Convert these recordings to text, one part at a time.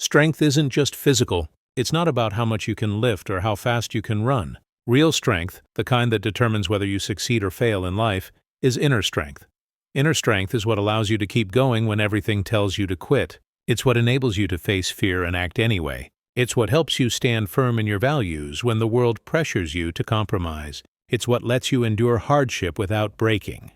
Strength isn't just physical. It's not about how much you can lift or how fast you can run. Real strength, the kind that determines whether you succeed or fail in life, is inner strength. Inner strength is what allows you to keep going when everything tells you to quit. It's what enables you to face fear and act anyway. It's what helps you stand firm in your values when the world pressures you to compromise. It's what lets you endure hardship without breaking.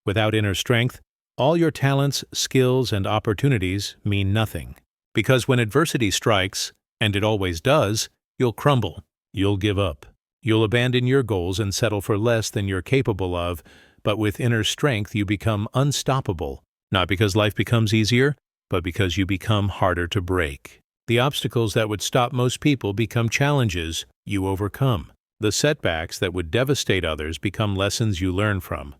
Without inner strength, all your talents, skills, and opportunities mean nothing. Because when adversity strikes, and it always does, you'll crumble. You'll give up. You'll abandon your goals and settle for less than you're capable of, but with inner strength you become unstoppable, not because life becomes easier, but because you become harder to break. The obstacles that would stop most people become challenges you overcome. The setbacks that would devastate others become lessons you learn from.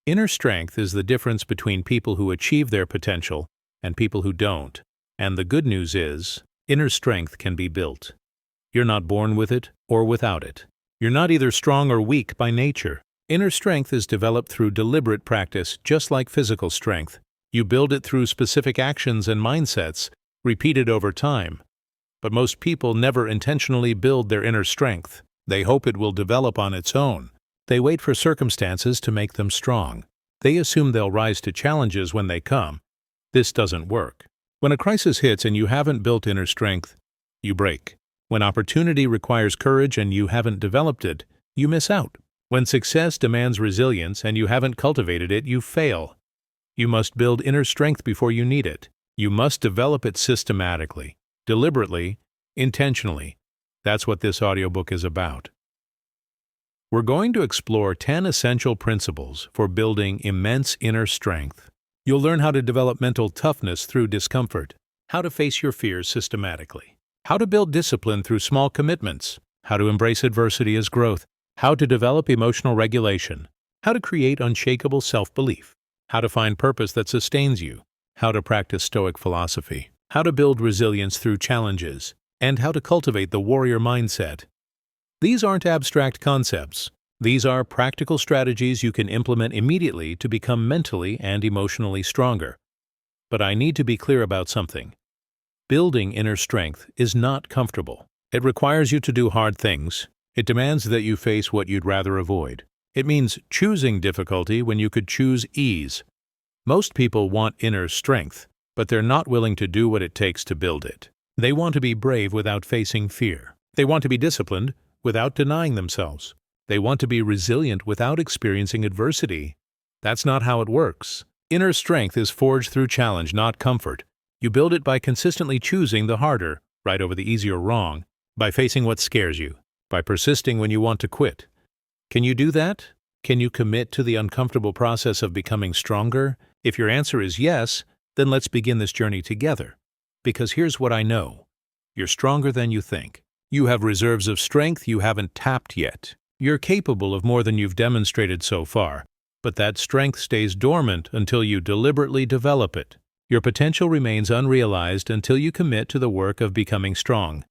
Inner strength is the difference between people who achieve their potential and people who don't. And the good news is, inner strength can be built. You're not born with it or without it. You're not either strong or weak by nature. Inner strength is developed through deliberate practice, just like physical strength. You build it through specific actions and mindsets, repeated over time. But most people never intentionally build their inner strength. They hope it will develop on its own. They wait for circumstances to make them strong. They assume they'll rise to challenges when they come. This doesn't work. When a crisis hits and you haven't built inner strength, you break. When opportunity requires courage and you haven't developed it, you miss out. When success demands resilience and you haven't cultivated it, you fail. You must build inner strength before you need it. You must develop it systematically, deliberately, intentionally. That's what this audiobook is about. We're going to explore 10 essential principles for building immense inner strength. You'll learn how to develop mental toughness through discomfort, how to face your fears systematically, how to build discipline through small commitments, how to embrace adversity as growth, how to develop emotional regulation, how to create unshakable self-belief, how to find purpose that sustains you, how to practice Stoic philosophy, how to build resilience through challenges, and how to cultivate the warrior mindset. These aren't abstract concepts. These are practical strategies you can implement immediately to become mentally and emotionally stronger. But I need to be clear about something. Building inner strength is not comfortable. It requires you to do hard things. It demands that you face what you'd rather avoid. It means choosing difficulty when you could choose ease. Most people want inner strength, but they're not willing to do what it takes to build it. They want to be brave without facing fear. They want to be disciplined without denying themselves. They want to be resilient without experiencing adversity. That's not how it works. Inner strength is forged through challenge, not comfort. You build it by consistently choosing the harder, right over the easy or wrong, by facing what scares you, by persisting when you want to quit. Can you do that? Can you commit to the uncomfortable process of becoming stronger? If your answer is yes, then let's begin this journey together. Because here's what I know. You're stronger than you think. You have reserves of strength you haven't tapped yet. You're capable of more than you've demonstrated so far, but that strength stays dormant until you deliberately develop it. Your potential remains unrealized until you commit to the work of becoming strong.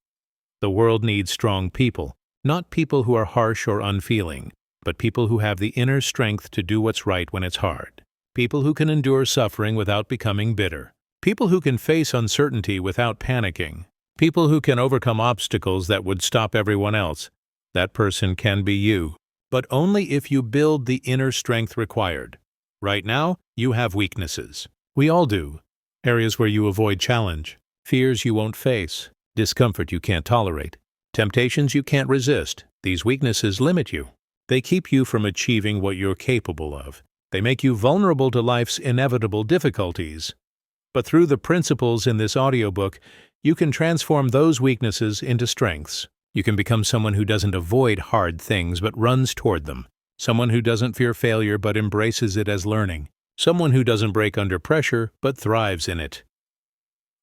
The world needs strong people, not people who are harsh or unfeeling, but people who have the inner strength to do what's right when it's hard. People who can endure suffering without becoming bitter. People who can face uncertainty without panicking. People who can overcome obstacles that would stop everyone else. That person can be you, but only if you build the inner strength required. Right now, you have weaknesses. We all do. Areas where you avoid challenge, fears you won't face, discomfort you can't tolerate, temptations you can't resist. These weaknesses limit you. They keep you from achieving what you're capable of. They make you vulnerable to life's inevitable difficulties. But through the principles in this audiobook, you can transform those weaknesses into strengths. You can become someone who doesn't avoid hard things but runs toward them. Someone who doesn't fear failure but embraces it as learning. Someone who doesn't break under pressure but thrives in it.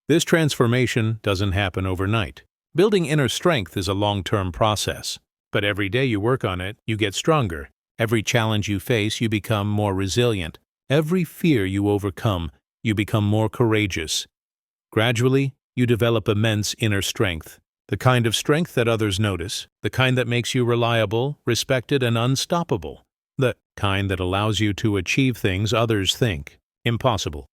This transformation doesn't happen overnight. Building inner strength is a long-term process. But every day you work on it, you get stronger. Every challenge you face, you become more resilient. Every fear you overcome, you become more courageous. Gradually, you develop immense inner strength. The kind of strength that others notice, the kind that makes you reliable, respected, and unstoppable. The kind that allows you to achieve things others think impossible.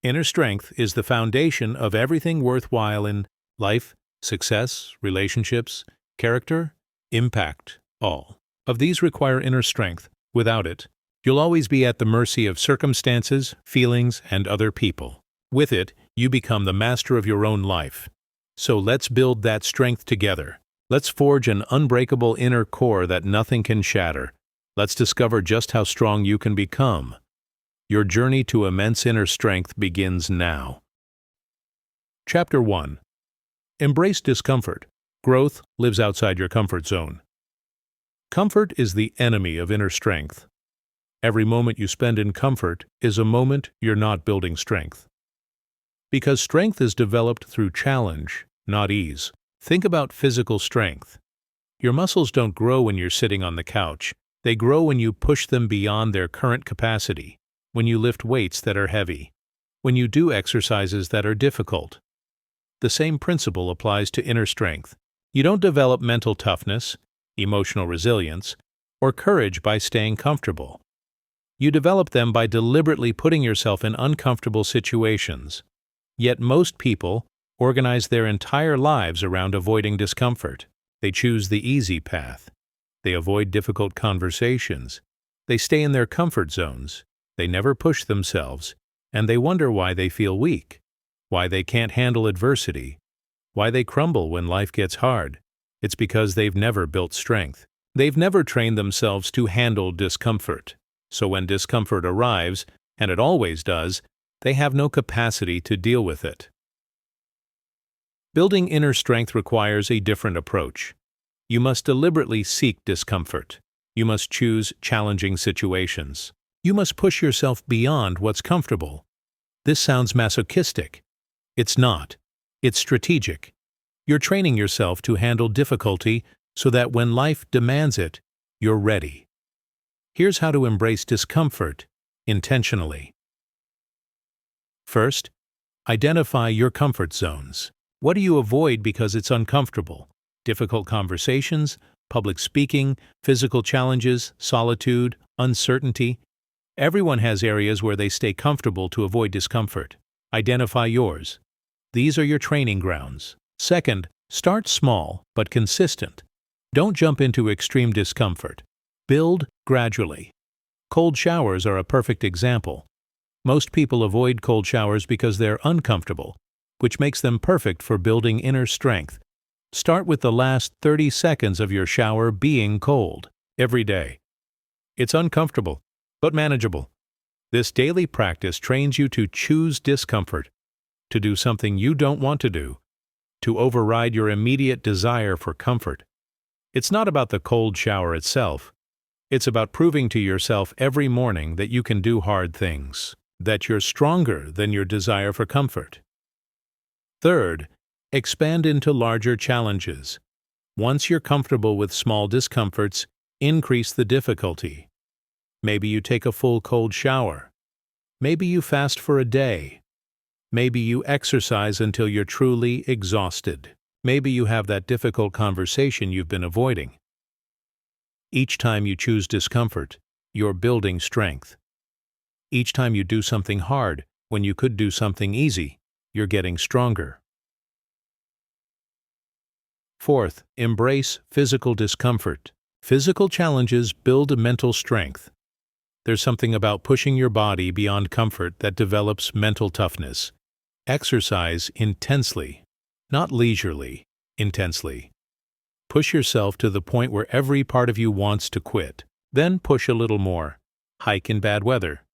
Inner strength is the foundation of everything worthwhile in life, success, relationships, character, impact, all. Of these require inner strength. Without it, you'll always be at the mercy of circumstances, feelings, and other people. With it, you become the master of your own life. So let's build that strength together. Let's forge an unbreakable inner core that nothing can shatter. Let's discover just how strong you can become. Your journey to immense inner strength begins now. Chapter 1. Embrace discomfort. Growth lives outside your comfort zone. Comfort is the enemy of inner strength. Every moment you spend in comfort is a moment you're not building strength. Because strength is developed through challenge, not ease. Think about physical strength. Your muscles don't grow when you're sitting on the couch. They grow when you push them beyond their current capacity, when you lift weights that are heavy, when you do exercises that are difficult. The same principle applies to inner strength. You don't develop mental toughness, emotional resilience, or courage by staying comfortable. You develop them by deliberately putting yourself in uncomfortable situations. Yet most people organize their entire lives around avoiding discomfort. They choose the easy path. They avoid difficult conversations. They stay in their comfort zones. They never push themselves, and they wonder why they feel weak, why they can't handle adversity, why they crumble when life gets hard. It's because they've never built strength. They've never trained themselves to handle discomfort. So when discomfort arrives, and it always does, they have no capacity to deal with it. Building inner strength requires a different approach. You must deliberately seek discomfort. You must choose challenging situations. You must push yourself beyond what's comfortable. This sounds masochistic. It's not. It's strategic. You're training yourself to handle difficulty so that when life demands it, you're ready. Here's how to embrace discomfort intentionally. First, identify your comfort zones. What do you avoid because it's uncomfortable? Difficult conversations, public speaking, physical challenges, solitude, uncertainty. Everyone has areas where they stay comfortable to avoid discomfort. Identify yours. These are your training grounds. Second, start small but consistent. Don't jump into extreme discomfort. Build gradually. Cold showers are a perfect example. Most people avoid cold showers because they're uncomfortable, which makes them perfect for building inner strength. Start with the last 30 seconds of your shower being cold every day. It's uncomfortable, but manageable. This daily practice trains you to choose discomfort, to do something you don't want to do, to override your immediate desire for comfort. It's not about the cold shower itself. It's about proving to yourself every morning that you can do hard things, that you're stronger than your desire for comfort. Third, expand into larger challenges. Once you're comfortable with small discomforts, increase the difficulty. Maybe you take a full cold shower. Maybe you fast for a day. Maybe you exercise until you're truly exhausted. Maybe you have that difficult conversation you've been avoiding. Each time you choose discomfort, you're building strength. Each time you do something hard when you could do something easy, you're getting stronger. Fourth, embrace physical discomfort. Physical challenges build mental strength. There's something about pushing your body beyond comfort that develops mental toughness. Exercise intensely, not leisurely, intensely. Push yourself to the point where every part of you wants to quit. Then push a little more. Hike in bad weather.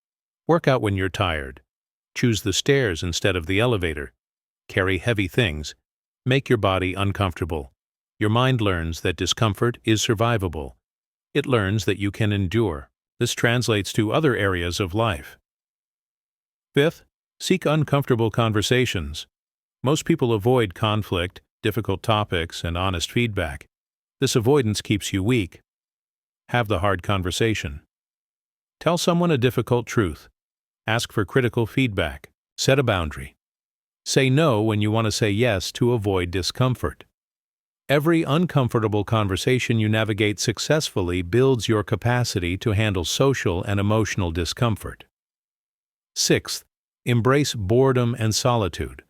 Work out when you're tired. Choose the stairs instead of the elevator. Carry heavy things. Make your body uncomfortable. Your mind learns that discomfort is survivable. It learns that you can endure. This translates to other areas of life. Fifth, seek uncomfortable conversations. Most people avoid conflict, difficult topics, and honest feedback. This avoidance keeps you weak. Have the hard conversation. Tell someone a difficult truth. Ask for critical feedback. Set a boundary. Say no when you want to say yes to avoid discomfort. Every uncomfortable conversation you navigate successfully builds your capacity to handle social and emotional discomfort. Sixth, Embrace boredom and solitude.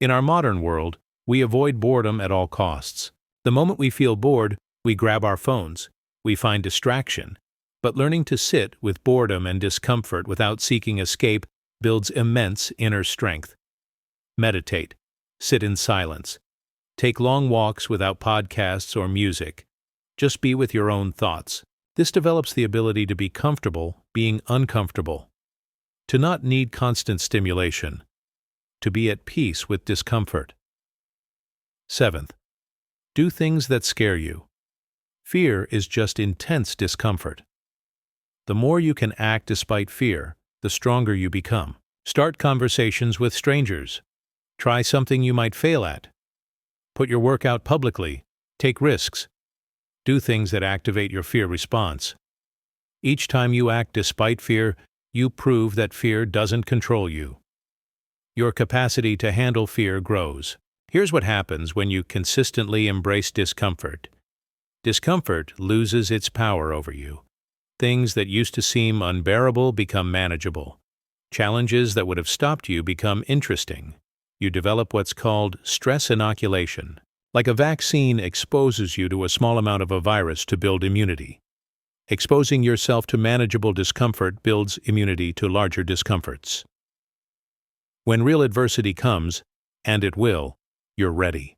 In our modern world, we avoid boredom at all costs. The moment we feel bored, we grab our phones. We find distraction. But learning to sit with boredom and discomfort without seeking escape builds immense inner strength. Meditate. Sit in silence. Take long walks without podcasts or music. Just be with your own thoughts. This develops the ability to be comfortable being uncomfortable. To not need constant stimulation. To be at peace with discomfort. 7th, do things that scare you. Fear is just intense discomfort. The more you can act despite fear, the stronger you become. Start conversations with strangers. Try something you might fail at. Put your work out publicly. Take risks. Do things that activate your fear response. Each time you act despite fear, you prove that fear doesn't control you. Your capacity to handle fear grows. Here's what happens when you consistently embrace discomfort. Discomfort loses its power over you. Things that used to seem unbearable become manageable. Challenges that would have stopped you become interesting. You develop what's called stress inoculation. Like a vaccine exposes you to a small amount of a virus to build immunity. Exposing yourself to manageable discomfort builds immunity to larger discomforts. When real adversity comes, and it will, you're ready.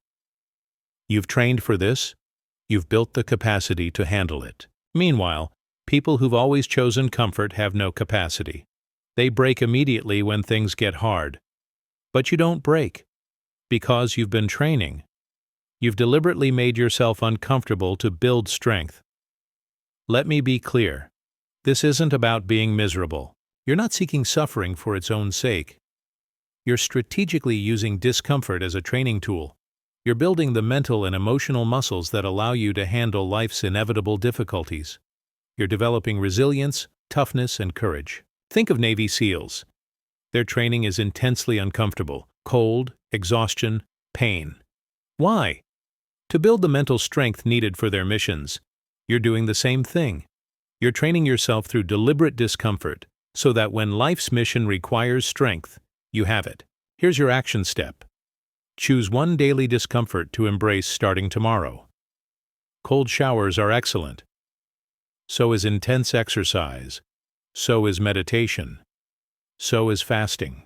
You've trained for this. You've built the capacity to handle it. Meanwhile, people who've always chosen comfort have no capacity. They break immediately when things get hard. But you don't break, because you've been training. You've deliberately made yourself uncomfortable to build strength. Let me be clear. This isn't about being miserable. You're not seeking suffering for its own sake. You're strategically using discomfort as a training tool. You're building the mental and emotional muscles that allow you to handle life's inevitable difficulties. You're developing resilience, toughness, and courage. Think of Navy SEALs. Their training is intensely uncomfortable: cold, exhaustion, pain. Why? To build the mental strength needed for their missions. You're doing the same thing. You're training yourself through deliberate discomfort so that when life's mission requires strength, you have it. Here's your action step. Choose one daily discomfort to embrace starting tomorrow. Cold showers are excellent. So is intense exercise. So is meditation. So is fasting.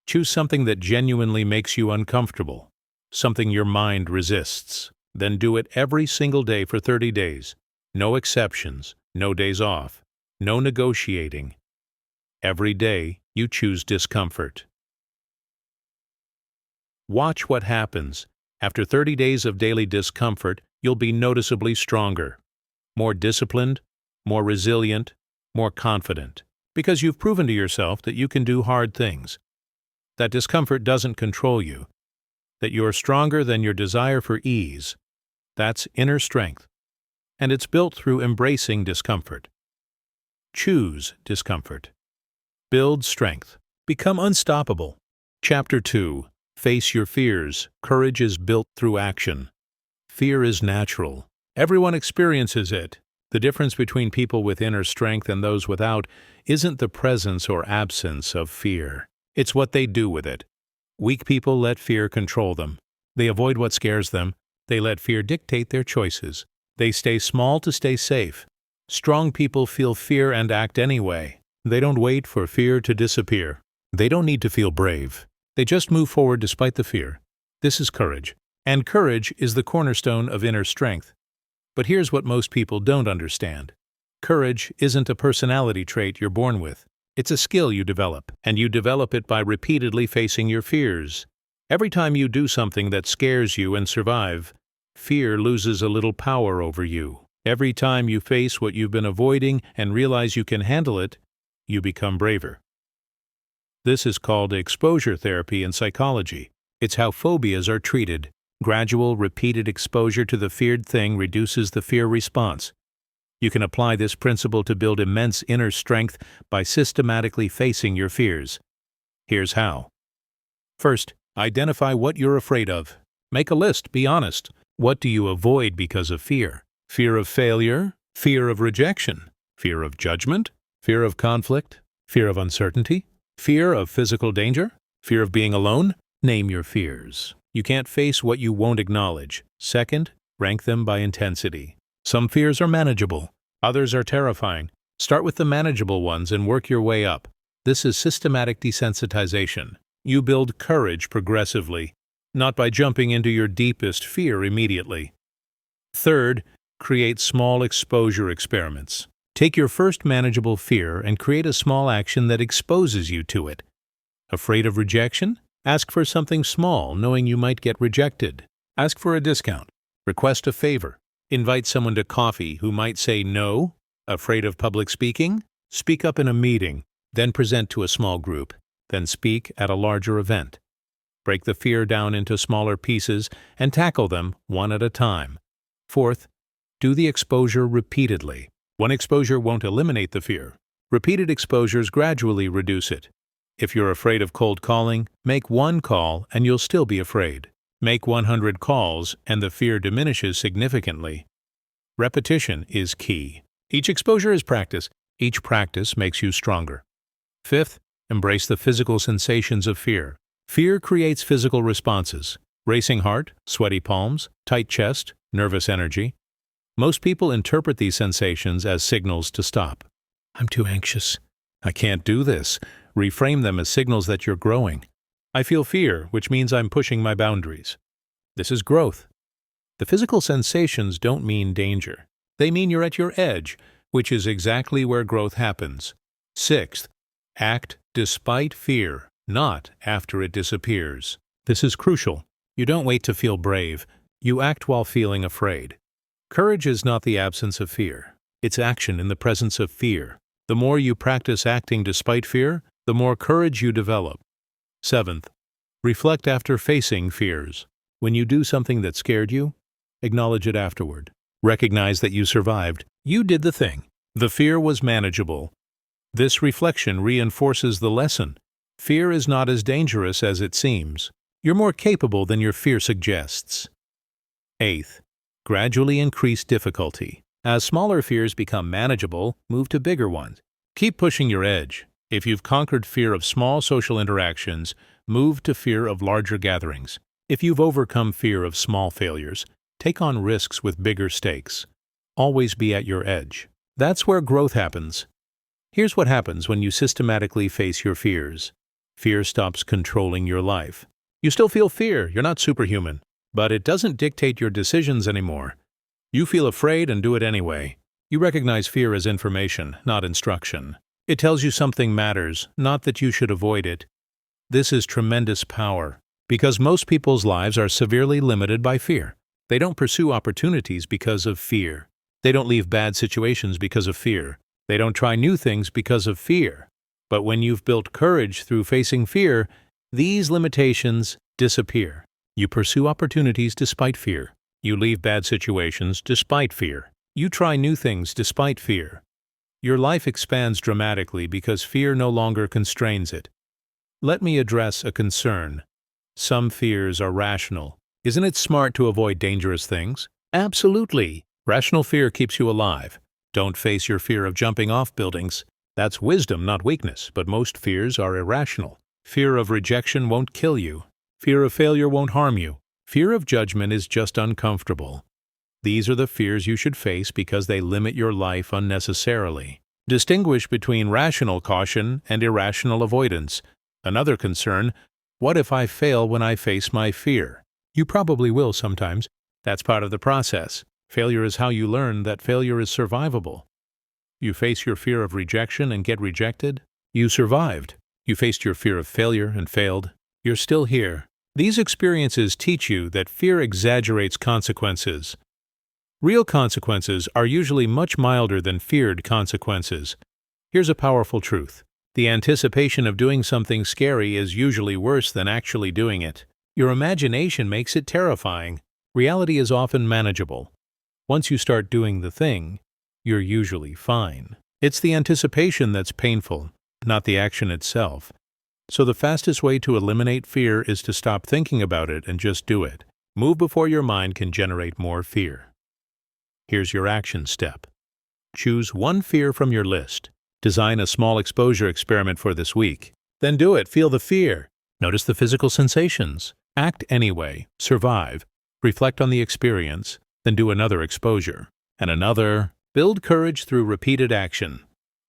Choose something that genuinely makes you uncomfortable, something your mind resists. Then do it every single day for 30 days. No exceptions, no days off, no negotiating. Every day, you choose discomfort. Watch what happens. After 30 days of daily discomfort, you'll be noticeably stronger, more disciplined, more resilient, more confident, because you've proven to yourself that you can do hard things, that discomfort doesn't control you, that you're stronger than your desire for ease. That's inner strength, and it's built through embracing discomfort. Choose discomfort. Build strength. Become unstoppable. Chapter 2. Face your fears. Courage is built through action. Fear is natural. Everyone experiences it. The difference between people with inner strength and those without isn't the presence or absence of fear. It's what they do with it. Weak people let fear control them. They avoid what scares them. They let fear dictate their choices. They stay small to stay safe. Strong people feel fear and act anyway. They don't wait for fear to disappear. They don't need to feel brave. They just move forward despite the fear. This is courage. And courage is the cornerstone of inner strength. But here's what most people don't understand. Courage isn't a personality trait you're born with. It's a skill you develop, and you develop it by repeatedly facing your fears. Every time you do something that scares you and survive, fear loses a little power over you. Every time you face what you've been avoiding and realize you can handle it, you become braver. This is called exposure therapy in psychology. It's how phobias are treated. Gradual, repeated exposure to the feared thing reduces the fear response. You can apply this principle to build immense inner strength by systematically facing your fears. Here's how. First, identify what you're afraid of. Make a list, be honest. What do you avoid because of fear? Fear of failure? Fear of rejection? Fear of judgment? Fear of conflict? Fear of uncertainty? Fear of physical danger? Fear of being alone? Name your fears. You can't face what you won't acknowledge. Second, rank them by intensity. Some fears are manageable. Others are terrifying. Start with the manageable ones and work your way up. This is systematic desensitization. You build courage progressively, not by jumping into your deepest fear immediately. Third, create small exposure experiments. Take your first manageable fear and create a small action that exposes you to it. Afraid of rejection? Ask for something small, knowing you might get rejected. Ask for a discount. Request a favor. Invite someone to coffee who might say no. Afraid of public speaking? Speak up in a meeting, then present to a small group, then speak at a larger event. Break the fear down into smaller pieces and tackle them one at a time. Fourth, do the exposure repeatedly. One exposure won't eliminate the fear. Repeated exposures gradually reduce it. If you're afraid of cold calling, make one call and you'll still be afraid. Make 100 calls and the fear diminishes significantly. Repetition is key. Each exposure is practice. Each practice makes you stronger. Fifth, embrace the physical sensations of fear. Fear creates physical responses. Racing heart, sweaty palms, tight chest, nervous energy. Most people interpret these sensations as signals to stop. I'm too anxious. I can't do this. Reframe them as signals that you're growing. I feel fear, which means I'm pushing my boundaries. This is growth. The physical sensations don't mean danger. They mean you're at your edge, which is exactly where growth happens. Sixth, act despite fear, not after it disappears. This is crucial. You don't wait to feel brave. You act while feeling afraid. Courage is not the absence of fear. It's action in the presence of fear. The more you practice acting despite fear, the more courage you develop. Seventh, reflect after facing fears. When you do something that scared you, acknowledge it afterward. Recognize that you survived. You did the thing. The fear was manageable. This reflection reinforces the lesson. Fear is not as dangerous as it seems. You're more capable than your fear suggests. Eighth, gradually increase difficulty. As smaller fears become manageable, move to bigger ones. Keep pushing your edge. If you've conquered fear of small social interactions, move to fear of larger gatherings. If you've overcome fear of small failures, take on risks with bigger stakes. Always be at your edge. That's where growth happens. Here's what happens when you systematically face your fears. Fear stops controlling your life. You still feel fear, you're not superhuman, but it doesn't dictate your decisions anymore. You feel afraid and do it anyway. You recognize fear as information, not instruction. It tells you something matters, not that you should avoid it. This is tremendous power, because most people's lives are severely limited by fear. They don't pursue opportunities because of fear. They don't leave bad situations because of fear. They don't try new things because of fear. But when you've built courage through facing fear, these limitations disappear. You pursue opportunities despite fear. You leave bad situations despite fear. You try new things despite fear. Your life expands dramatically because fear no longer constrains it. Let me address a concern. Some fears are rational. Isn't it smart to avoid dangerous things? Absolutely. Rational fear keeps you alive. Don't face your fear of jumping off buildings. That's wisdom, not weakness, but most fears are irrational. Fear of rejection won't kill you. Fear of failure won't harm you. Fear of judgment is just uncomfortable. These are the fears you should face because they limit your life unnecessarily. Distinguish between rational caution and irrational avoidance. Another concern, what if I fail when I face my fear? You probably will sometimes. That's part of the process. Failure is how you learn that failure is survivable. You face your fear of rejection and get rejected. You survived. You faced your fear of failure and failed. You're still here. These experiences teach you that fear exaggerates consequences. Real consequences are usually much milder than feared consequences. Here's a powerful truth. The anticipation of doing something scary is usually worse than actually doing it. Your imagination makes it terrifying. Reality is often manageable. Once you start doing the thing, you're usually fine. It's the anticipation that's painful, not the action itself. So the fastest way to eliminate fear is to stop thinking about it and just do it. Move before your mind can generate more fear. Here's your action step. Choose one fear from your list. Design a small exposure experiment for this week. Then do it. Feel the fear. Notice the physical sensations. Act anyway. Survive. Reflect on the experience. Then do another exposure. And another. Build courage through repeated action.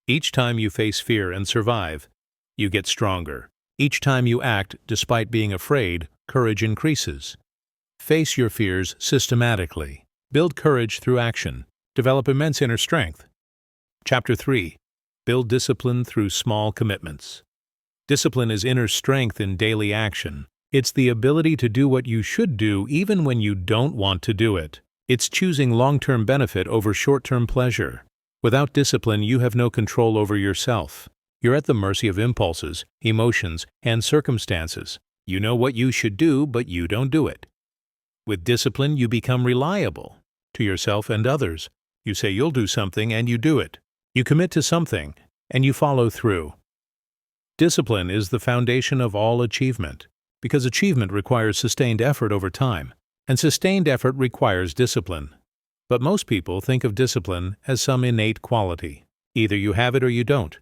Each time you face fear and survive, you get stronger. Each time you act despite being afraid, courage increases. Face your fears systematically. Build courage through action. Develop immense inner strength. Chapter 3. Build discipline through small commitments. Discipline is inner strength in daily action. It's the ability to do what you should do even when you don't want to do it. It's choosing long-term benefit over short-term pleasure. Without discipline, you have no control over yourself. You're at the mercy of impulses, emotions, and circumstances. You know what you should do, but you don't do it. With discipline, you become reliable to yourself and others. You say you'll do something and you do it. You commit to something and you follow through. Discipline is the foundation of all achievement, because achievement requires sustained effort over time, and sustained effort requires discipline. But most people think of discipline as some innate quality. Either you have it or you don't.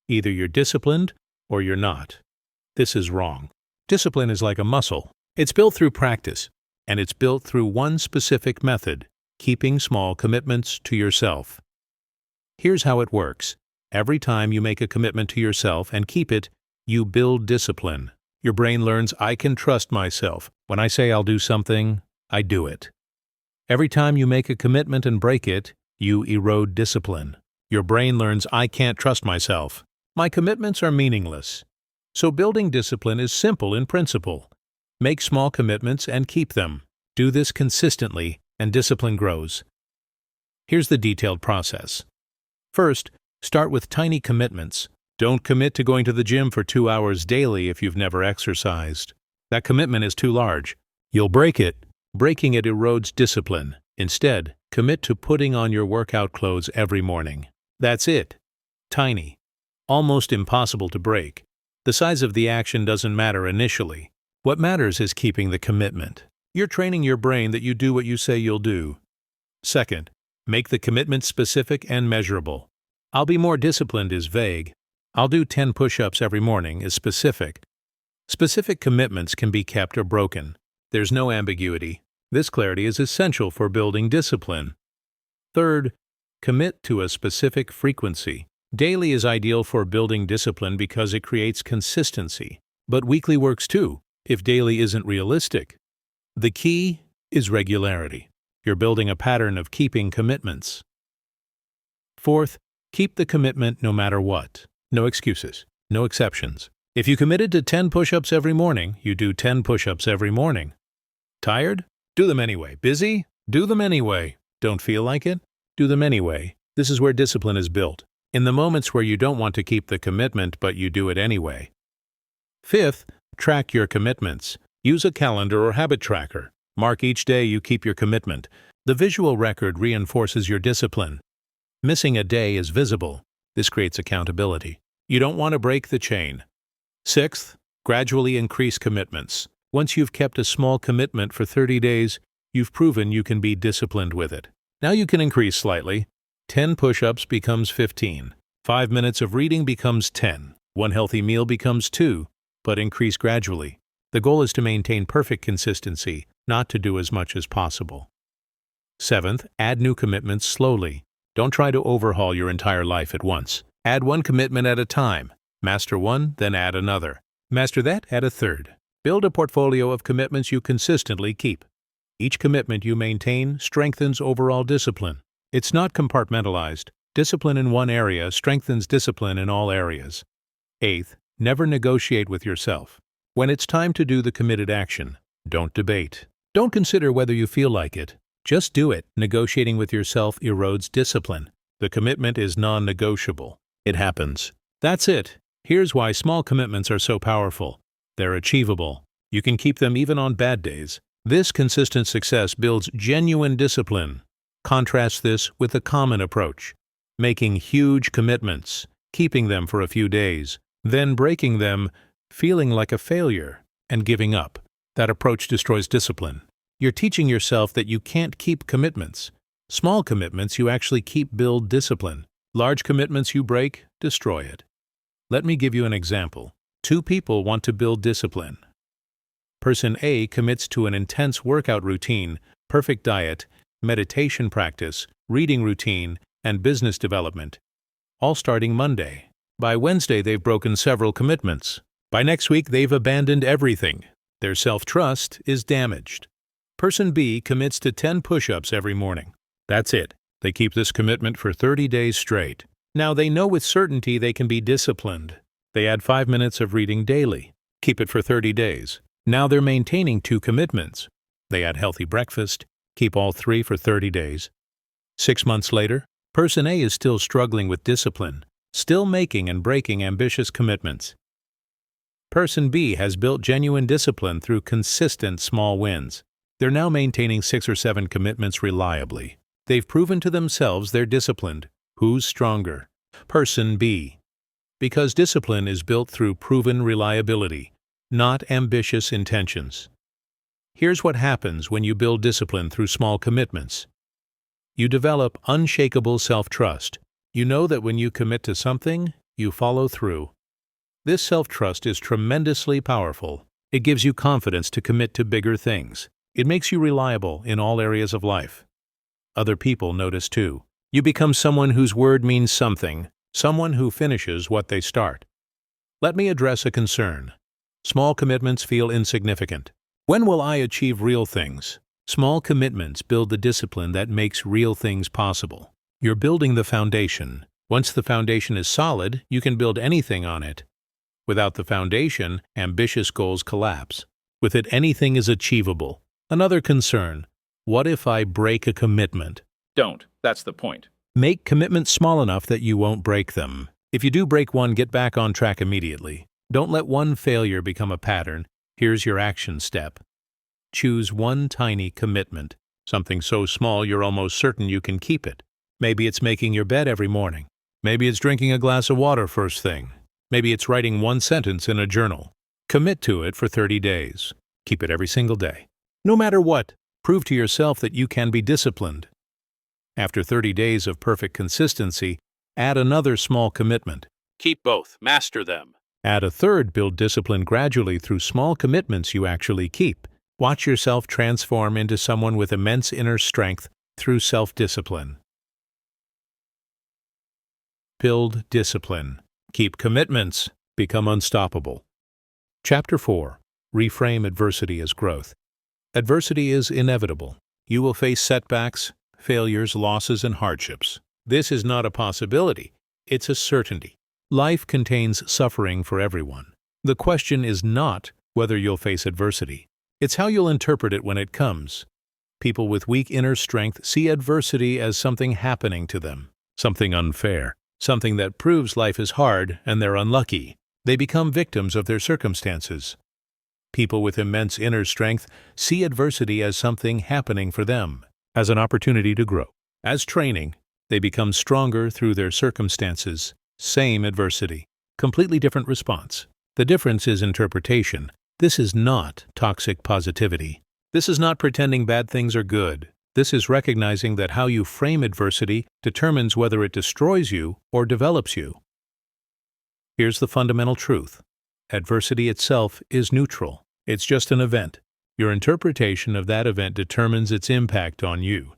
Either you're disciplined or you're not. This is wrong. Discipline is like a muscle. It's built through practice, and it's built through one specific method: keeping small commitments to yourself. Here's how it works. Every time you make a commitment to yourself and keep it, you build discipline. Your brain learns, I can trust myself. When I say I'll do something, I do it. Every time you make a commitment and break it, you erode discipline. Your brain learns, I can't trust myself. My commitments are meaningless. So building discipline is simple in principle. Make small commitments and keep them. Do this consistently, and discipline grows. Here's the detailed process. First, start with tiny commitments. Don't commit to going to the gym for 2 hours daily if you've never exercised. That commitment is too large. You'll break it. Breaking it erodes discipline. Instead, commit to putting on your workout clothes every morning. That's it. Tiny. Almost impossible to break. The size of the action doesn't matter initially. What matters is keeping the commitment. You're training your brain that you do what you say you'll do. Second, make the commitment specific and measurable. I'll be more disciplined is vague. I'll do 10 push-ups every morning is specific. Specific commitments can be kept or broken. There's no ambiguity. This clarity is essential for building discipline. Third, commit to a specific frequency. Daily is ideal for building discipline because it creates consistency. But weekly works too, if daily isn't realistic. The key is regularity. You're building a pattern of keeping commitments. Fourth, keep the commitment no matter what. No excuses, no exceptions. If you committed to 10 push-ups every morning, you do 10 push-ups every morning. Tired? Do them anyway. Busy? Do them anyway. Don't feel like it? Do them anyway. This is where discipline is built. In the moments where you don't want to keep the commitment but you do it anyway. Fifth, track your commitments. Use a calendar or habit tracker. Mark each day you keep your commitment. The visual record reinforces your discipline. Missing a day is visible. This creates accountability. You don't want to break the chain. Sixth, gradually increase commitments. Once you've kept a small commitment for 30 days, you've proven you can be disciplined with it. Now you can increase slightly. 10 push-ups becomes 15. 5 minutes of reading becomes 10. 1 healthy meal becomes 2, but increase gradually. The goal is to maintain perfect consistency, not to do as much as possible. Seventh, add new commitments slowly. Don't try to overhaul your entire life at once. Add one commitment at a time. Master one, then add another. Master that, add a third. Build a portfolio of commitments you consistently keep. Each commitment you maintain strengthens overall discipline. It's not compartmentalized. Discipline in one area strengthens discipline in all areas. Eighth, never negotiate with yourself. When it's time to do the committed action, don't debate. Don't consider whether you feel like it. Just do it. Negotiating with yourself erodes discipline. The commitment is non-negotiable. It happens. That's it. Here's why small commitments are so powerful. They're achievable. You can keep them even on bad days. This consistent success builds genuine discipline. Contrast this with a common approach. Making huge commitments, keeping them for a few days, then breaking them, feeling like a failure, and giving up. That approach destroys discipline. You're teaching yourself that you can't keep commitments. Small commitments you actually keep build discipline. Large commitments you break destroy it. Let me give you an example. Two people want to build discipline. Person A commits to an intense workout routine, perfect diet, meditation practice, reading routine, and business development, all starting Monday. By Wednesday, they've broken several commitments. By next week, they've abandoned everything. Their self-trust is damaged. Person B commits to 10 push-ups every morning. That's it. They keep this commitment for 30 days straight. Now they know with certainty they can be disciplined. They add 5 minutes of reading daily. Keep it for 30 days. Now they're maintaining 2 commitments. They add healthy breakfast. Keep all 3 for 30 days. 6 months later, Person A is still struggling with discipline, still making and breaking ambitious commitments. Person B has built genuine discipline through consistent small wins. They're now maintaining 6 or 7 commitments reliably. They've proven to themselves they're disciplined. Who's stronger? Person B. Because discipline is built through proven reliability, not ambitious intentions. Here's what happens when you build discipline through small commitments. You develop unshakable self-trust. You know that when you commit to something, you follow through. This self-trust is tremendously powerful. It gives you confidence to commit to bigger things. It makes you reliable in all areas of life. Other people notice too. You become someone whose word means something, someone who finishes what they start. Let me address a concern. Small commitments feel insignificant. When will I achieve real things? Small commitments build the discipline that makes real things possible. You're building the foundation. Once the foundation is solid, you can build anything on it. Without the foundation, ambitious goals collapse. With it, anything is achievable. Another concern. What if I break a commitment? Don't. That's the point. Make commitments small enough that you won't break them. If you do break one, get back on track immediately. Don't let one failure become a pattern. Here's your action step. Choose one tiny commitment, something so small you're almost certain you can keep it. Maybe it's making your bed every morning. Maybe it's drinking a glass of water first thing. Maybe it's writing 1 sentence in a journal. Commit to it for 30 days. Keep it every single day. No matter what, prove to yourself that you can be disciplined. After 30 days of perfect consistency, add another small commitment. Keep both. Master them. Add a third. Build discipline gradually through small commitments you actually keep. Watch yourself transform into someone with immense inner strength through self-discipline. Build discipline. Keep commitments. Become unstoppable. Chapter 4. Reframe adversity as growth. Adversity is inevitable. You will face setbacks, failures, losses, and hardships. This is not a possibility. It's a certainty. Life contains suffering for everyone. The question is not whether you'll face adversity. It's how you'll interpret it when it comes. People with weak inner strength see adversity as something happening to them, something unfair, something that proves life is hard and they're unlucky. They become victims of their circumstances. People with immense inner strength see adversity as something happening for them, as an opportunity to grow. As training, they become stronger through their circumstances. Same adversity, completely different response. The difference is interpretation. This is not toxic positivity. This is not pretending bad things are good. This is recognizing that how you frame adversity determines whether it destroys you or develops you. Here's the fundamental truth. Adversity itself is neutral. It's just an event. Your interpretation of that event determines its impact on you.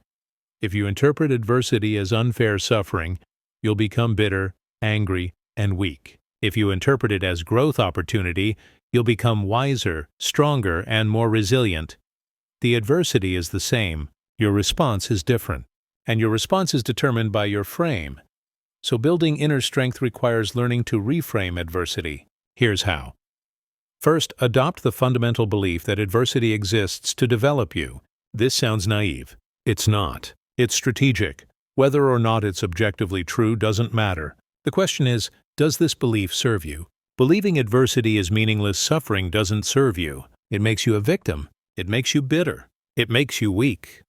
If you interpret adversity as unfair suffering, you'll become bitter, angry, and weak. If you interpret it as growth opportunity, you'll become wiser, stronger, and more resilient. The adversity is the same. Your response is different. And your response is determined by your frame. So building inner strength requires learning to reframe adversity. Here's how. First, adopt the fundamental belief that adversity exists to develop you. This sounds naive. It's not. It's strategic. Whether or not it's objectively true doesn't matter. The question is, does this belief serve you? Believing adversity is meaningless suffering doesn't serve you. It makes you a victim. It makes you bitter. It makes you weak.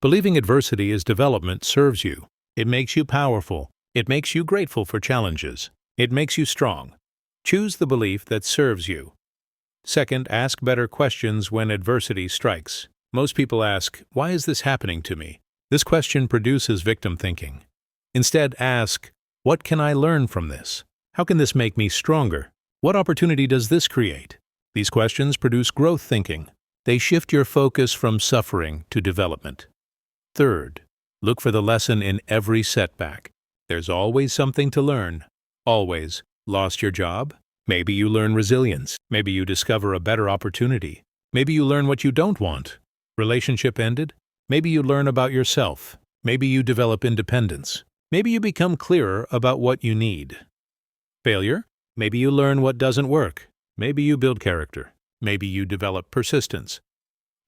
Believing adversity is development serves you. It makes you powerful. It makes you grateful for challenges. It makes you strong. Choose the belief that serves you. Second, ask better questions when adversity strikes. Most people ask, why is this happening to me? This question produces victim thinking. Instead, ask, what can I learn from this? How can this make me stronger? What opportunity does this create? These questions produce growth thinking. They shift your focus from suffering to development. Third, look for the lesson in every setback. There's always something to learn. Always. Lost your job? Maybe you learn resilience. Maybe you discover a better opportunity. Maybe you learn what you don't want. Relationship ended? Maybe you learn about yourself. Maybe you develop independence. Maybe you become clearer about what you need. Failure? Maybe you learn what doesn't work. Maybe you build character. Maybe you develop persistence.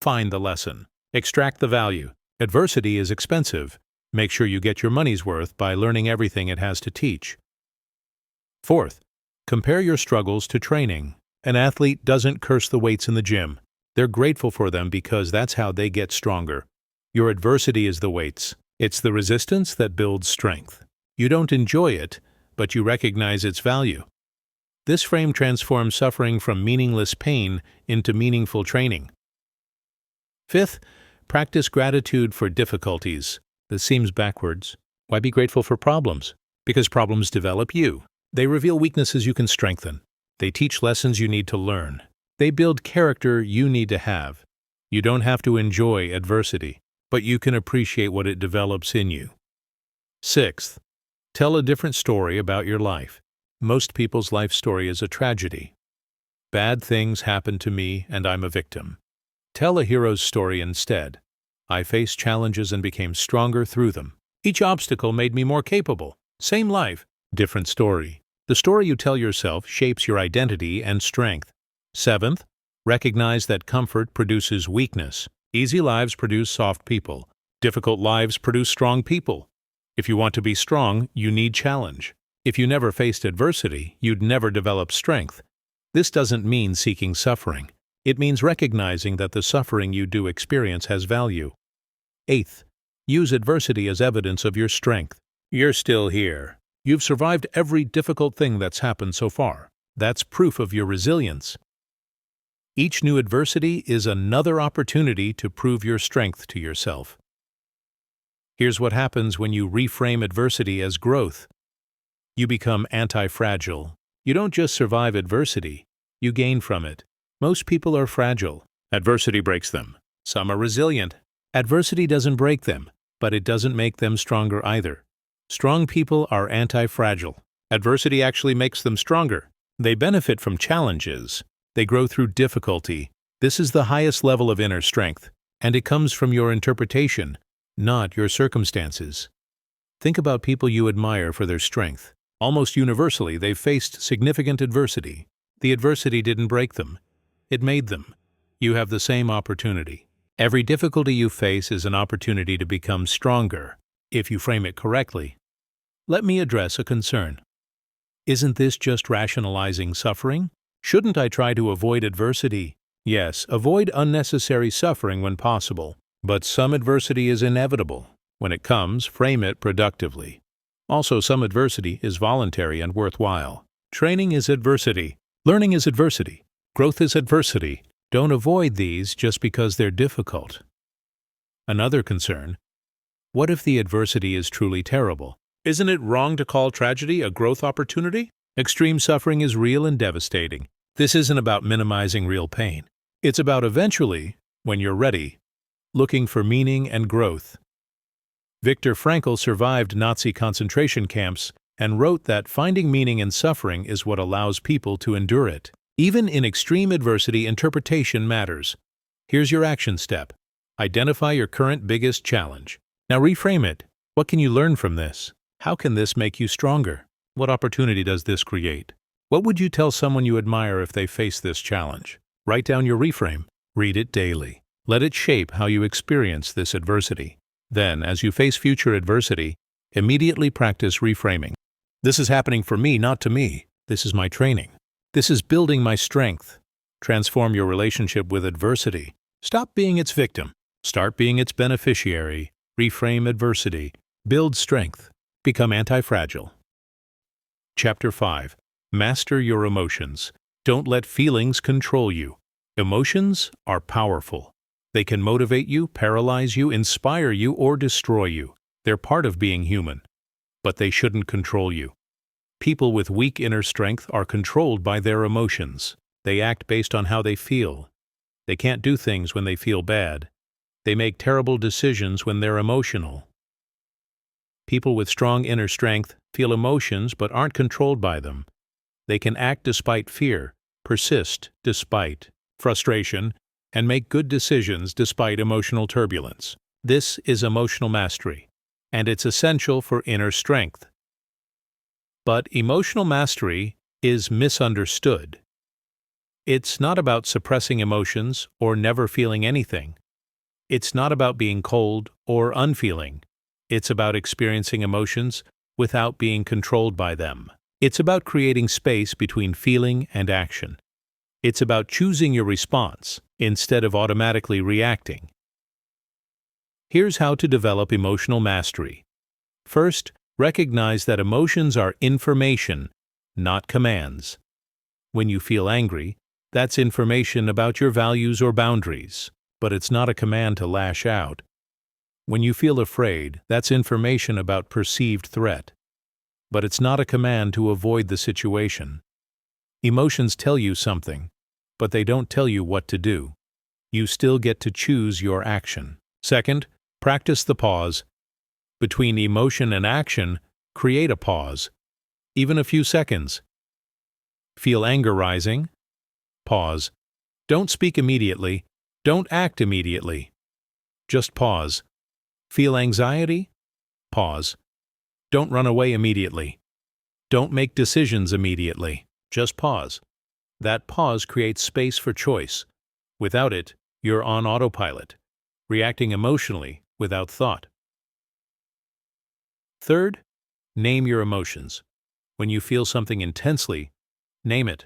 Find the lesson. Extract the value. Adversity is expensive. Make sure you get your money's worth by learning everything it has to teach. Fourth, compare your struggles to training. An athlete doesn't curse the weights in the gym. They're grateful for them because that's how they get stronger. Your adversity is the weights. It's the resistance that builds strength. You don't enjoy it, but you recognize its value. This frame transforms suffering from meaningless pain into meaningful training. Fifth, practice gratitude for difficulties. This seems backwards. Why be grateful for problems? Because problems develop you. They reveal weaknesses you can strengthen. They teach lessons you need to learn. They build character you need to have. You don't have to enjoy adversity, but you can appreciate what it develops in you. Sixth, tell a different story about your life. Most people's life story is a tragedy. Bad things happened to me and I'm a victim. Tell a hero's story instead. I faced challenges and became stronger through them. Each obstacle made me more capable. Same life, different story. The story you tell yourself shapes your identity and strength. Seventh, recognize that comfort produces weakness. Easy lives produce soft people. Difficult lives produce strong people. If you want to be strong, you need challenge. If you never faced adversity, you'd never develop strength. This doesn't mean seeking suffering. It means recognizing that the suffering you do experience has value. Eighth, use adversity as evidence of your strength. You're still here. You've survived every difficult thing that's happened so far. That's proof of your resilience. Each new adversity is another opportunity to prove your strength to yourself. Here's what happens when you reframe adversity as growth. You become anti-fragile. You don't just survive adversity, you gain from it. Most people are fragile. Adversity breaks them. Some are resilient. Adversity doesn't break them, but it doesn't make them stronger either. Strong people are anti-fragile. Adversity actually makes them stronger. They benefit from challenges. They grow through difficulty. This is the highest level of inner strength, and it comes from your interpretation, not your circumstances. Think about people you admire for their strength. Almost universally, they've faced significant adversity. The adversity didn't break them. It made them. You have the same opportunity. Every difficulty you face is an opportunity to become stronger, if you frame it correctly. Let me address a concern. Isn't this just rationalizing suffering? Shouldn't I try to avoid adversity? Yes, avoid unnecessary suffering when possible. But some adversity is inevitable. When it comes, frame it productively. Also, some adversity is voluntary and worthwhile. Training is adversity. Learning is adversity. Growth is adversity. Don't avoid these just because they're difficult. Another concern: what if the adversity is truly terrible? Isn't it wrong to call tragedy a growth opportunity? Extreme suffering is real and devastating. This isn't about minimizing real pain. It's about eventually, when you're ready, looking for meaning and growth. Viktor Frankl survived Nazi concentration camps and wrote that finding meaning in suffering is what allows people to endure it. Even in extreme adversity, interpretation matters. Here's your action step. Identify your current biggest challenge. Now reframe it. What can you learn from this? How can this make you stronger? What opportunity does this create? What would you tell someone you admire if they face this challenge? Write down your reframe. Read it daily. Let it shape how you experience this adversity. Then, as you face future adversity, immediately practice reframing. This is happening for me, not to me. This is my training. This is building my strength. Transform your relationship with adversity. Stop being its victim. Start being its beneficiary. Reframe adversity. Build strength. Become anti-fragile. Chapter 5. Master your emotions. Don't let feelings control you. Emotions are powerful. They can motivate you, paralyze you, inspire you, or destroy you. They're part of being human. But they shouldn't control you. People with weak inner strength are controlled by their emotions. They act based on how they feel. They can't do things when they feel bad. They make terrible decisions when they're emotional. People with strong inner strength feel emotions but aren't controlled by them. They can act despite fear, persist despite frustration, and make good decisions despite emotional turbulence. This is emotional mastery, and it's essential for inner strength. But emotional mastery is misunderstood. It's not about suppressing emotions or never feeling anything. It's not about being cold or unfeeling. It's about experiencing emotions without being controlled by them. It's about creating space between feeling and action. It's about choosing your response instead of automatically reacting. Here's how to develop emotional mastery. First, recognize that emotions are information, not commands. When you feel angry, that's information about your values or boundaries, but it's not a command to lash out. When you feel afraid, that's information about perceived threat, but it's not a command to avoid the situation. Emotions tell you something, but they don't tell you what to do. You still get to choose your action. Second, practice the pause. Between emotion and action, create a pause, even a few seconds. Feel anger rising? Pause. Don't speak immediately. Don't act immediately. Just pause. Feel anxiety? Pause. Don't run away immediately. Don't make decisions immediately. Just pause. That pause creates space for choice. Without it, you're on autopilot, reacting emotionally without thought. Third, name your emotions. When you feel something intensely, name it.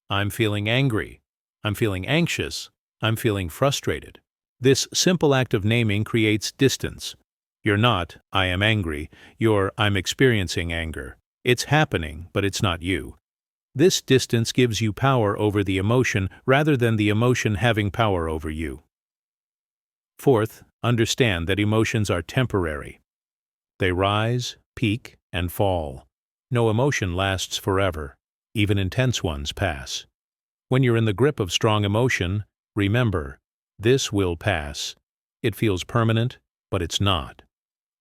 I'm feeling angry. I'm feeling anxious. I'm feeling frustrated. This simple act of naming creates distance. You're not, I am angry. You're, I'm experiencing anger. It's happening, but it's not you. This distance gives you power over the emotion rather than the emotion having power over you. Fourth, understand that emotions are temporary. They rise, peak, and fall. No emotion lasts forever. Even intense ones pass. When you're in the grip of strong emotion, remember, this will pass. It feels permanent, but it's not.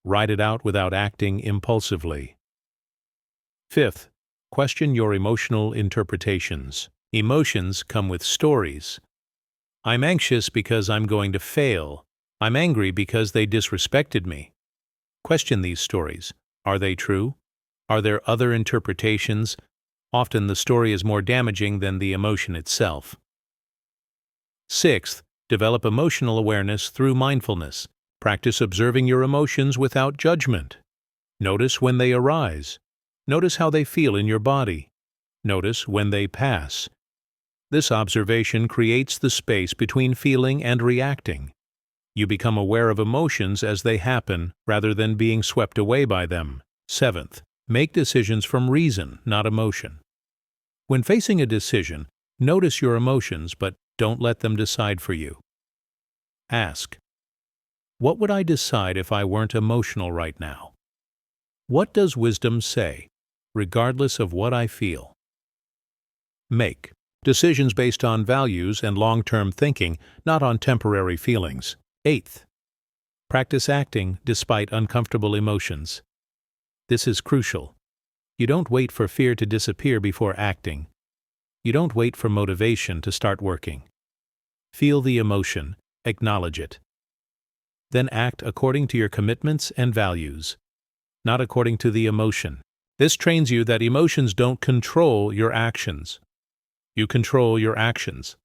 Ride it out without acting impulsively. Fifth, question your emotional interpretations. Emotions come with stories. I'm anxious because I'm going to fail. I'm angry because they disrespected me. Question these stories. Are they true? Are there other interpretations? Often the story is more damaging than the emotion itself. Sixth, develop emotional awareness through mindfulness. Practice observing your emotions without judgment. Notice when they arise. Notice how they feel in your body. Notice when they pass. This observation creates the space between feeling and reacting. You become aware of emotions as they happen rather than being swept away by them. Seventh, make decisions from reason, not emotion. When facing a decision, notice your emotions, but don't let them decide for you. Ask, what would I decide if I weren't emotional right now? What does wisdom say, regardless of what I feel? Make decisions based on values and long-term thinking, not on temporary feelings. Eighth, practice acting despite uncomfortable emotions. This is crucial. You don't wait for fear to disappear before acting. You don't wait for motivation to start working. Feel the emotion, acknowledge it. Then act according to your commitments and values, not according to the emotion. This trains you that emotions don't control your actions. You control your actions.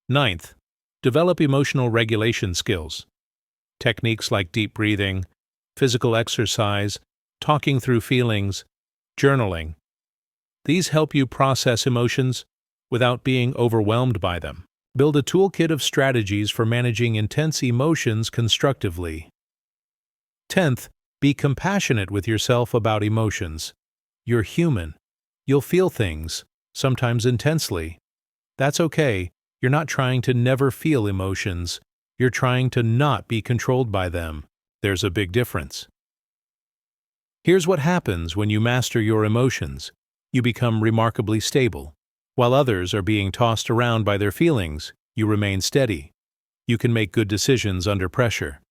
Ninth, develop emotional regulation skills. Techniques like deep breathing, physical exercise, talking through feelings, journaling. These help you process emotions without being overwhelmed by them. Build a toolkit of strategies for managing intense emotions constructively. 10th, be compassionate with yourself about emotions. You're human. You'll feel things, sometimes intensely. That's okay. You're not trying to never feel emotions. You're trying to not be controlled by them. There's a big difference. Here's what happens when you master your emotions. You become remarkably stable. While others are being tossed around by their feelings, you remain steady. You can make good decisions under pressure.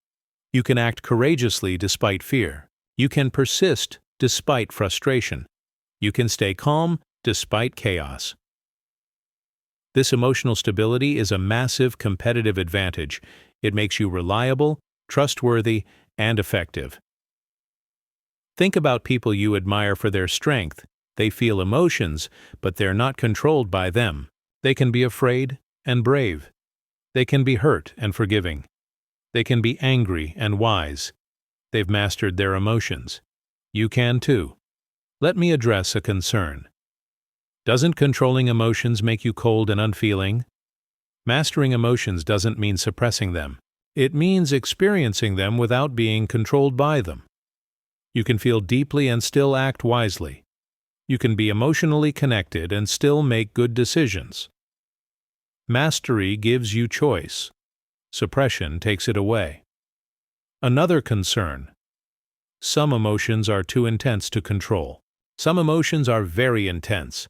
You can act courageously despite fear. You can persist despite frustration. You can stay calm despite chaos. This emotional stability is a massive competitive advantage. It makes you reliable, trustworthy, and effective. Think about people you admire for their strength. They feel emotions, but they're not controlled by them. They can be afraid and brave. They can be hurt and forgiving. They can be angry and wise. They've mastered their emotions. You can too. Let me address a concern. Doesn't controlling emotions make you cold and unfeeling? Mastering emotions doesn't mean suppressing them. It means experiencing them without being controlled by them. You can feel deeply and still act wisely. You can be emotionally connected and still make good decisions. Mastery gives you choice. Suppression takes it away. Another concern. Some emotions are too intense to control. Some emotions are very intense.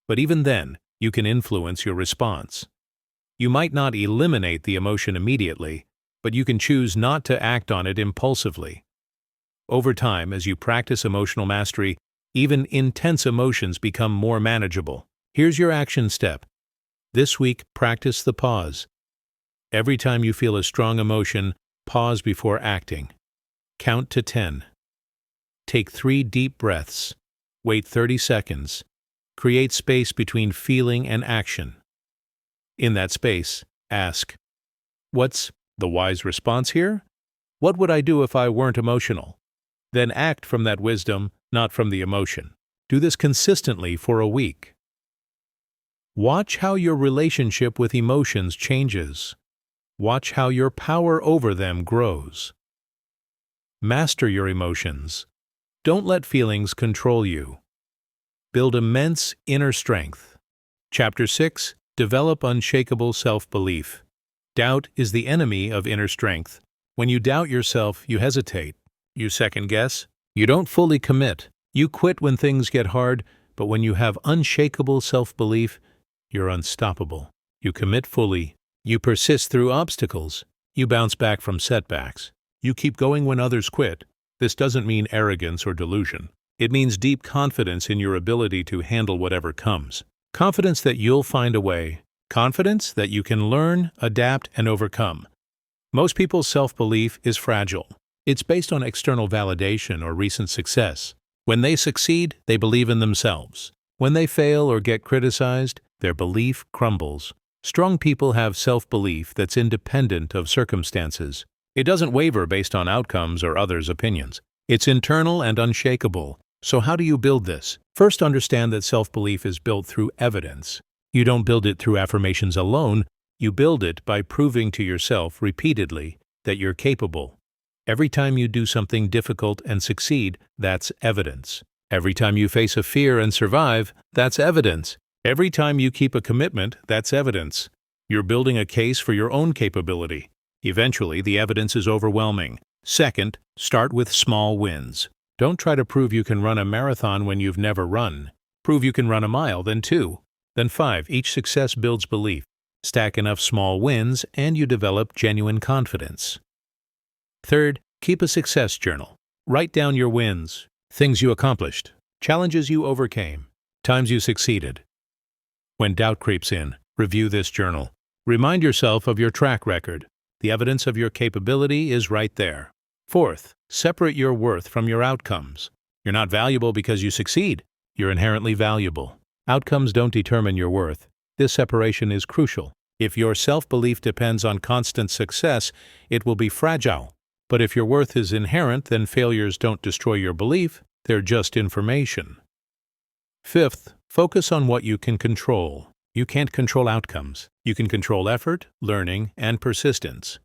But even then, you can influence your response. You might not eliminate the emotion immediately, but you can choose not to act on it impulsively. Over time, as you practice emotional mastery, even intense emotions become more manageable. Here's your action step. This week, practice the pause. Every time you feel a strong emotion, pause before acting. Count to 10. Take 3 deep breaths. Wait 30 seconds. Create space between feeling and action. In that space, ask, what's the wise response here? What would I do if I weren't emotional? Then act from that wisdom, not from the emotion. Do this consistently for a week. Watch how your relationship with emotions changes. Watch how your power over them grows. Master your emotions. Don't let feelings control you. Build immense inner strength. Chapter 6. Develop unshakable self-belief. Doubt is the enemy of inner strength. When you doubt yourself, you hesitate. You second-guess. You don't fully commit. You quit when things get hard, but when you have unshakable self-belief, you're unstoppable. You commit fully. You persist through obstacles. You bounce back from setbacks. You keep going when others quit. This doesn't mean arrogance or delusion. It means deep confidence in your ability to handle whatever comes. Confidence that you'll find a way. Confidence that you can learn, adapt, and overcome. Most people's self-belief is fragile. It's based on external validation or recent success. When they succeed, they believe in themselves. When they fail or get criticized, their belief crumbles. Strong people have self-belief that's independent of circumstances. It doesn't waver based on outcomes or others' opinions. It's internal and unshakable. So how do you build this? First, understand that self-belief is built through evidence. You don't build it through affirmations alone. You build it by proving to yourself repeatedly that you're capable. Every time you do something difficult and succeed, that's evidence. Every time you face a fear and survive, that's evidence. Every time you keep a commitment, that's evidence. You're building a case for your own capability. Eventually, the evidence is overwhelming. Second, start with small wins. Don't try to prove you can run a marathon when you've never run. Prove you can run a mile, then 2, then 5. Each success builds belief. Stack enough small wins, and you develop genuine confidence. Third, keep a success journal. Write down your wins, things you accomplished, challenges you overcame, times you succeeded. When doubt creeps in, review this journal. Remind yourself of your track record. The evidence of your capability is right there. Fourth, separate your worth from your outcomes. You're not valuable because you succeed. You're inherently valuable. Outcomes don't determine your worth. This separation is crucial. If your self-belief depends on constant success, it will be fragile. But if your worth is inherent, then failures don't destroy your belief, they're just information. Fifth, focus on what you can control. You can't control outcomes. You can control effort, learning, and persistence.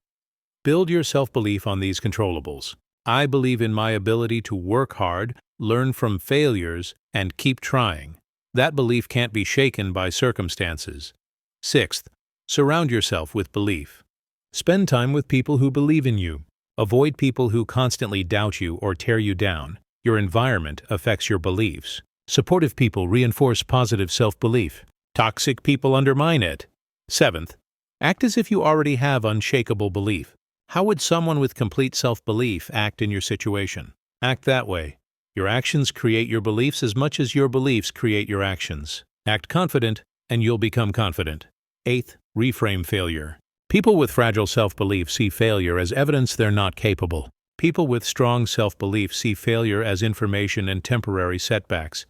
Build your self-belief on these controllables. I believe in my ability to work hard, learn from failures, and keep trying. That belief can't be shaken by circumstances. Sixth, surround yourself with belief. Spend time with people who believe in you. Avoid people who constantly doubt you or tear you down. Your environment affects your beliefs. Supportive people reinforce positive self-belief. Toxic people undermine it. 7th, act as if you already have unshakable belief. How would someone with complete self-belief act in your situation? Act that way. Your actions create your beliefs as much as your beliefs create your actions. Act confident, and you'll become confident. 8th, reframe failure. People with fragile self-belief see failure as evidence they're not capable. People with strong self-belief see failure as information and temporary setbacks.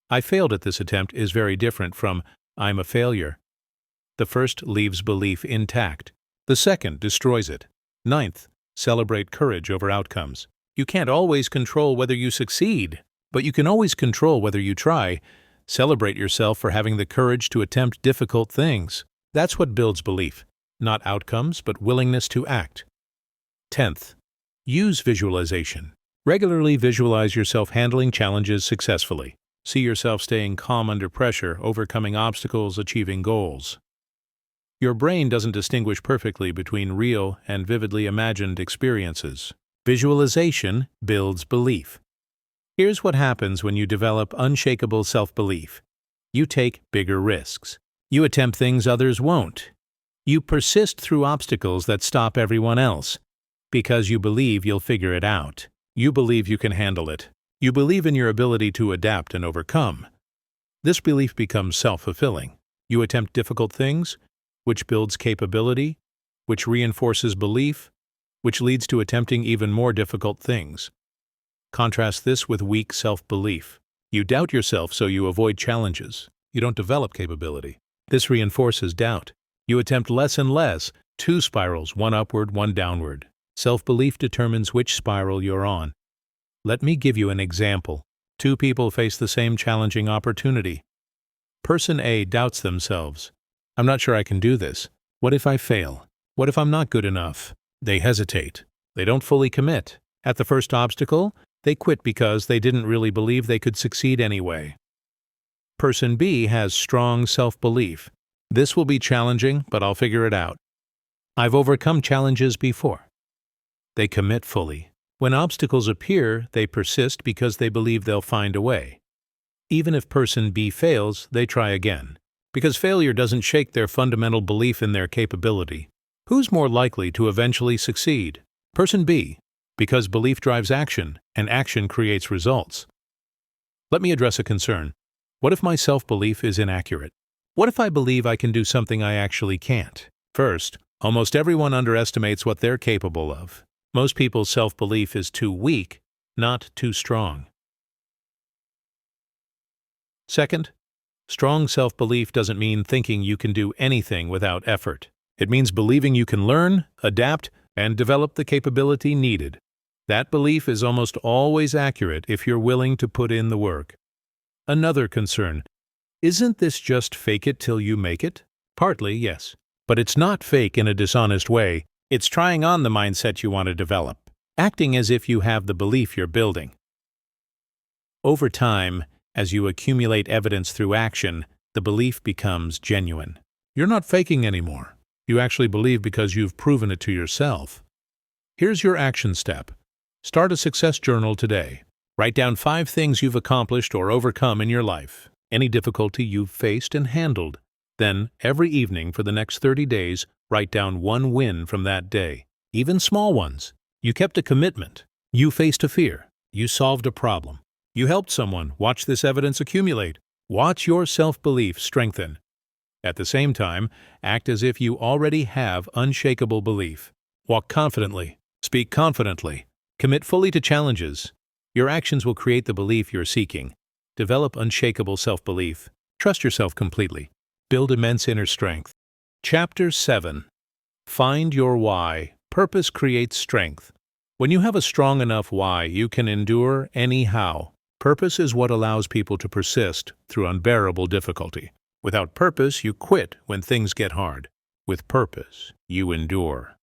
"I failed at this attempt" is very different from "I'm a failure." The first leaves belief intact. The second destroys it. 9th, celebrate courage over outcomes. You can't always control whether you succeed, but you can always control whether you try. Celebrate yourself for having the courage to attempt difficult things. That's what builds belief. Not outcomes, but willingness to act. 10th, use visualization. Regularly visualize yourself handling challenges successfully. See yourself staying calm under pressure, overcoming obstacles, achieving goals. Your brain doesn't distinguish perfectly between real and vividly imagined experiences. Visualization builds belief. Here's what happens when you develop unshakable self-belief. You take bigger risks. You attempt things others won't. You persist through obstacles that stop everyone else, because you believe you'll figure it out. You believe you can handle it. You believe in your ability to adapt and overcome. This belief becomes self-fulfilling. You attempt difficult things, which builds capability, which reinforces belief, which leads to attempting even more difficult things. Contrast this with weak self-belief. You doubt yourself, so you avoid challenges. You don't develop capability. This reinforces doubt. You attempt less and less, 2 spirals, one upward, one downward. Self-belief determines which spiral you're on. Let me give you an example. 2 people face the same challenging opportunity. Person A doubts themselves. "I'm not sure I can do this. What if I fail? What if I'm not good enough?" They hesitate. They don't fully commit. At the first obstacle, they quit because they didn't really believe they could succeed anyway. Person B has strong self-belief. "This will be challenging, but I'll figure it out. I've overcome challenges before." They commit fully. When obstacles appear, they persist because they believe they'll find a way. Even if person B fails, they try again, because failure doesn't shake their fundamental belief in their capability. Who's more likely to eventually succeed? Person B, because belief drives action, and action creates results. Let me address a concern. What if my self-belief is inaccurate? What if I believe I can do something I actually can't? First, almost everyone underestimates what they're capable of. Most people's self-belief is too weak, not too strong. Second, strong self-belief doesn't mean thinking you can do anything without effort. It means believing you can learn, adapt, and develop the capability needed. That belief is almost always accurate if you're willing to put in the work. Another concern. Isn't this just fake it till you make it? Partly, yes. But it's not fake in a dishonest way. It's trying on the mindset you want to develop, acting as if you have the belief you're building. Over time, as you accumulate evidence through action, the belief becomes genuine. You're not faking anymore. You actually believe because you've proven it to yourself. Here's your action step. Start a success journal today. Write down 5 things you've accomplished or overcome in your life, any difficulty you've faced and handled. Then, every evening for the next 30 days, write down 1 win from that day, even small ones. You kept a commitment. You faced a fear. You solved a problem. You helped someone. Watch this evidence accumulate. Watch your self-belief strengthen. At the same time, act as if you already have unshakable belief. Walk confidently. Speak confidently. Commit fully to challenges. Your actions will create the belief you're seeking. Develop unshakable self-belief. Trust yourself completely. Build immense inner strength. Chapter 7. Find your why. Purpose creates strength. When you have a strong enough why, you can endure any how. Purpose is what allows people to persist through unbearable difficulty. Without purpose, you quit when things get hard. With purpose, you endure.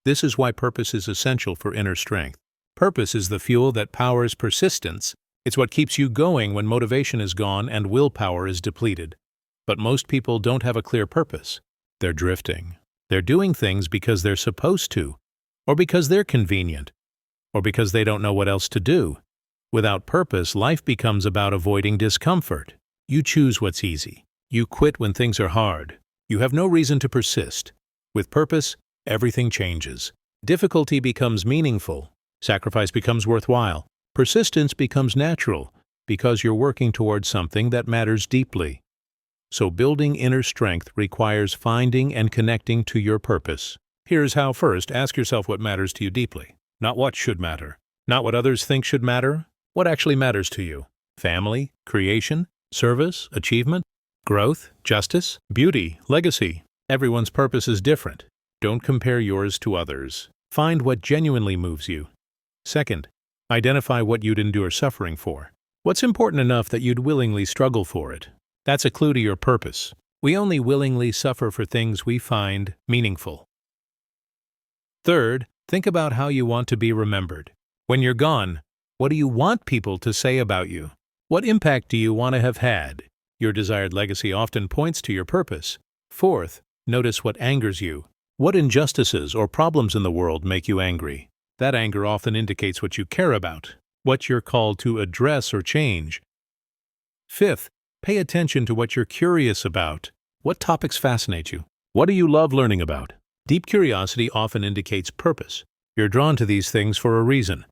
This is why purpose is essential for inner strength. Purpose is the fuel that powers persistence. It's what keeps you going when motivation is gone and willpower is depleted. But most people don't have a clear purpose. They're drifting. They're doing things because they're supposed to, or because they're convenient, or because they don't know what else to do. Without purpose, life becomes about avoiding discomfort. You choose what's easy. You quit when things are hard. You have no reason to persist. With purpose, everything changes. Difficulty becomes meaningful. Sacrifice becomes worthwhile. Persistence becomes natural because you're working towards something that matters deeply. So building inner strength requires finding and connecting to your purpose. Here's how. First, ask yourself what matters to you deeply. Not what should matter. Not what others think should matter. What actually matters to you? Family, creation, service, achievement, growth, justice, beauty, legacy. Everyone's purpose is different. Don't compare yours to others. Find what genuinely moves you. Second, identify what you'd endure suffering for. What's important enough that you'd willingly struggle for it? That's a clue to your purpose. We only willingly suffer for things we find meaningful. Third, think about how you want to be remembered. When you're gone, what do you want people to say about you? What impact do you want to have had? Your desired legacy often points to your purpose. Fourth, notice what angers you. What injustices or problems in the world make you angry? That anger often indicates what you care about, what you're called to address or change. Fifth, pay attention to what you're curious about. What topics fascinate you? What do you love learning about? Deep curiosity often indicates purpose. You're drawn to these things for a reason.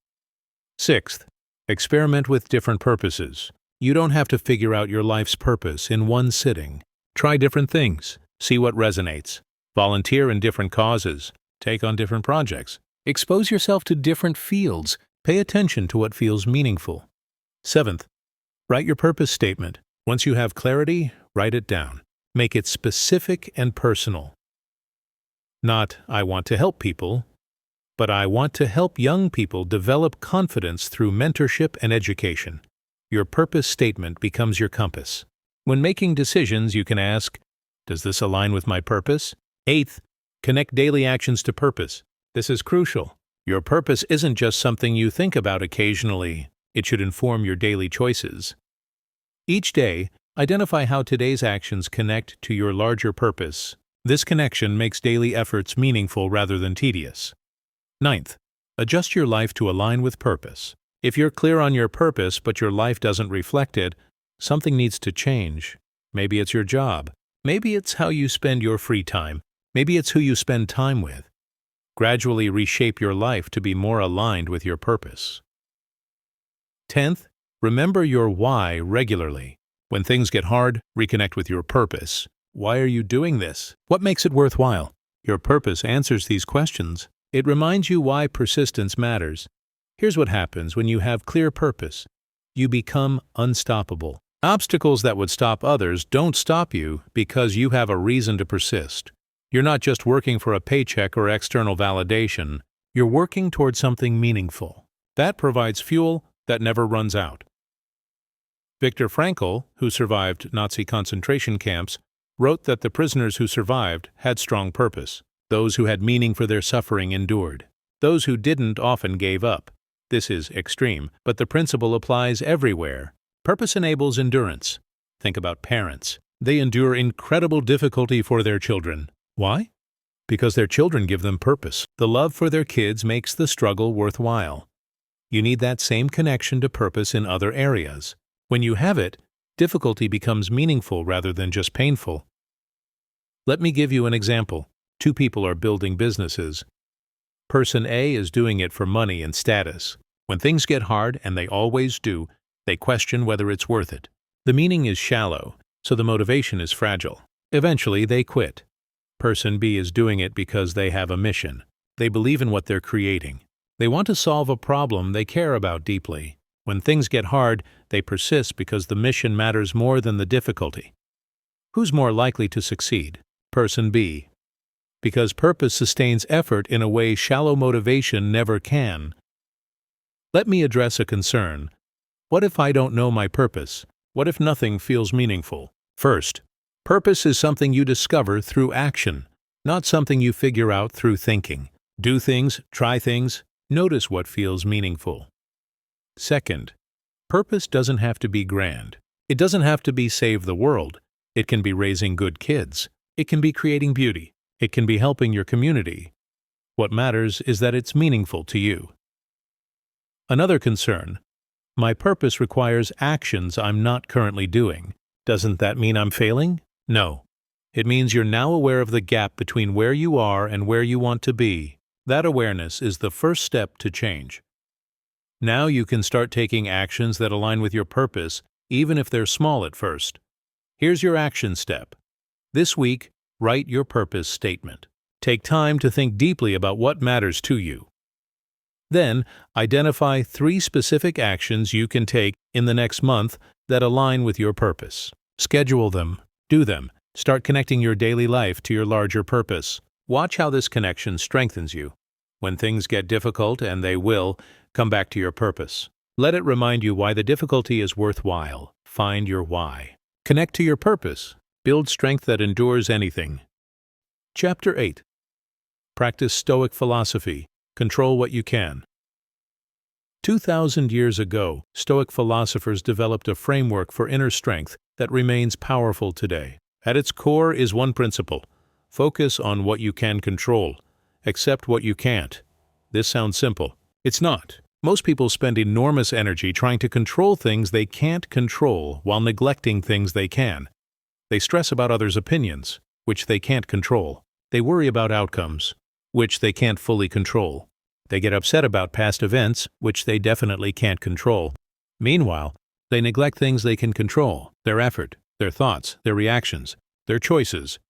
Sixth, experiment with different purposes. You don't have to figure out your life's purpose in one sitting. Try different things. See what resonates. Volunteer in different causes. Take on different projects. Expose yourself to different fields. Pay attention to what feels meaningful. Seventh, write your purpose statement. Once you have clarity, write it down. Make it specific and personal. Not, I want to help people, but I want to help young people develop confidence through mentorship and education. Your purpose statement becomes your compass. When making decisions, you can ask, does this align with my purpose? Eighth, connect daily actions to purpose. This is crucial. Your purpose isn't just something you think about occasionally. It should inform your daily choices. Each day, identify how today's actions connect to your larger purpose. This connection makes daily efforts meaningful rather than tedious. Ninth, adjust your life to align with purpose. If you're clear on your purpose but your life doesn't reflect it, something needs to change. Maybe it's your job. Maybe it's how you spend your free time. Maybe it's who you spend time with. Gradually reshape your life to be more aligned with your purpose. 10th, remember your why regularly. When things get hard, reconnect with your purpose. Why are you doing this? What makes it worthwhile? Your purpose answers these questions. It reminds you why persistence matters. Here's what happens when you have clear purpose. You become unstoppable. Obstacles that would stop others don't stop you because you have a reason to persist. You're not just working for a paycheck or external validation. You're working toward something meaningful. That provides fuel that never runs out. Viktor Frankl, who survived Nazi concentration camps, wrote that the prisoners who survived had strong purpose. Those who had meaning for their suffering endured. Those who didn't often gave up. This is extreme, but the principle applies everywhere. Purpose enables endurance. Think about parents. They endure incredible difficulty for their children. Why? Because their children give them purpose. The love for their kids makes the struggle worthwhile. You need that same connection to purpose in other areas. When you have it, difficulty becomes meaningful rather than just painful. Let me give you an example. Two people are building businesses. Person A is doing it for money and status. When things get hard, and they always do, they question whether it's worth it. The meaning is shallow, so the motivation is fragile. Eventually, they quit. Person B is doing it because they have a mission. They believe in what they're creating. They want to solve a problem they care about deeply. When things get hard, they persist because the mission matters more than the difficulty. Who's more likely to succeed? Person B. Because purpose sustains effort in a way shallow motivation never can. Let me address a concern. What if I don't know my purpose? What if nothing feels meaningful? First, purpose is something you discover through action, not something you figure out through thinking. Do things, try things, notice what feels meaningful. Second, purpose doesn't have to be grand. It doesn't have to be save the world. It can be raising good kids. It can be creating beauty. It can be helping your community. What matters is that it's meaningful to you. Another concern. My purpose requires actions I'm not currently doing. Doesn't that mean I'm failing? No. It means you're now aware of the gap between where you are and where you want to be. That awareness is the first step to change. Now you can start taking actions that align with your purpose, even if they're small at first. Here's your action step. This week, write your purpose statement. Take time to think deeply about what matters to you. Then, identify 3 specific actions you can take in the next month that align with your purpose. Schedule them, do them, start connecting your daily life to your larger purpose. Watch how this connection strengthens you. When things get difficult, and they will, come back to your purpose. Let it remind you why the difficulty is worthwhile. Find your why. Connect to your purpose. Build strength that endures anything. Chapter 8. Practice Stoic philosophy. Control what you can. 2,000 years ago, Stoic philosophers developed a framework for inner strength that remains powerful today. At its core is one principle: focus on what you can control. Accept what you can't. This sounds simple. It's not. Most people spend enormous energy trying to control things they can't control while neglecting things they can. They stress about others' opinions, which they can't control. They worry about outcomes, which they can't fully control. They get upset about past events, which they definitely can't control. Meanwhile, they neglect things they can control: their effort, their thoughts, their reactions, their choices.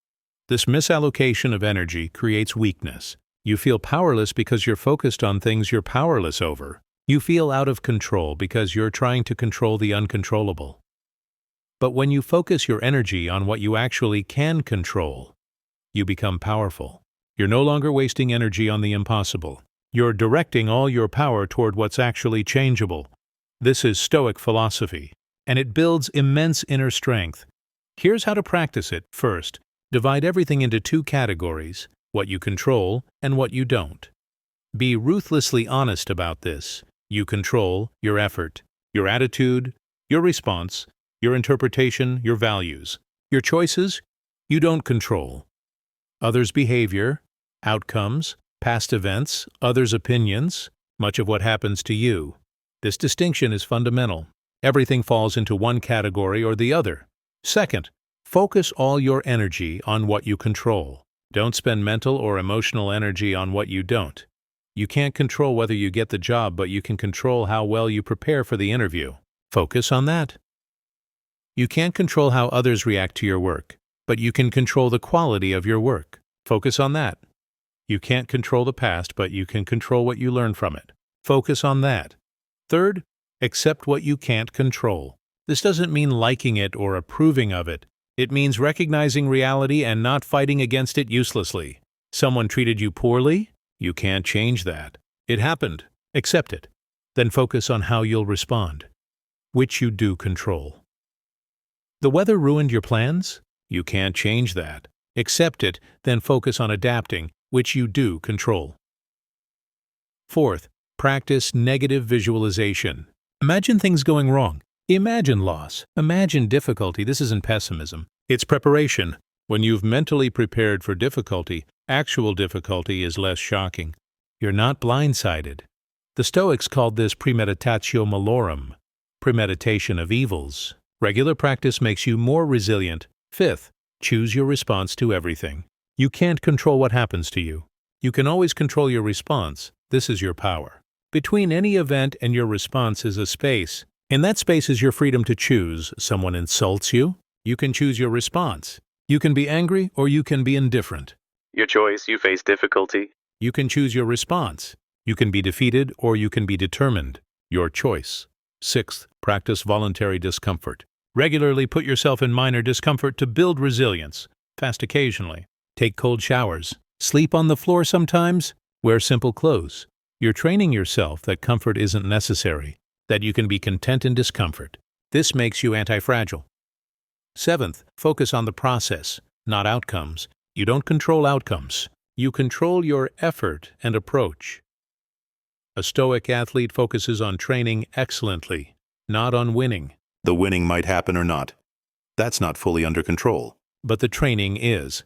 This misallocation of energy creates weakness. You feel powerless because you're focused on things you're powerless over. You feel out of control because you're trying to control the uncontrollable. But when you focus your energy on what you actually can control, you become powerful. You're no longer wasting energy on the impossible. You're directing all your power toward what's actually changeable. This is Stoic philosophy, and it builds immense inner strength. Here's how to practice it. First, divide everything into 2 categories: what you control and what you don't. Be ruthlessly honest about this. You control your effort, your attitude, your response, your interpretation, your values. Your choices, you don't control. Others' behavior, outcomes, past events, others' opinions, much of what happens to you. This distinction is fundamental. Everything falls into one category or the other. Second, focus all your energy on what you control. Don't spend mental or emotional energy on what you don't. You can't control whether you get the job, but you can control how well you prepare for the interview. Focus on that. You can't control how others react to your work, but you can control the quality of your work. Focus on that. You can't control the past, but you can control what you learn from it. Focus on that. Third, accept what you can't control. This doesn't mean liking it or approving of it. It means recognizing reality and not fighting against it uselessly. Someone treated you poorly? You can't change that. It happened. Accept it. Then focus on how you'll respond, which you do control. The weather ruined your plans? You can't change that. Accept it, then focus on adapting, which you do control. Fourth, practice negative visualization. Imagine things going wrong. Imagine loss. Imagine difficulty. This isn't pessimism. It's preparation. When you've mentally prepared for difficulty, actual difficulty is less shocking. You're not blindsided. The Stoics called this premeditatio malorum, premeditation of evils. Regular practice makes you more resilient. Fifth, choose your response to everything. You can't control what happens to you. You can always control your response. This is your power. Between any event and your response is a space. In that space is your freedom to choose. Someone insults you, you can choose your response. You can be angry or you can be indifferent. Your choice, you face difficulty. You can choose your response. You can be defeated or you can be determined. Your choice. Sixth, practice voluntary discomfort. Regularly put yourself in minor discomfort to build resilience. Fast occasionally. Take cold showers. Sleep on the floor sometimes. Wear simple clothes. You're training yourself that comfort isn't necessary, that you can be content in discomfort. This makes you anti-fragile. Seventh, focus on the process, not outcomes. You don't control outcomes. You control your effort and approach. A Stoic athlete focuses on training excellently, not on winning. The winning might happen or not. That's not fully under control. But the training is.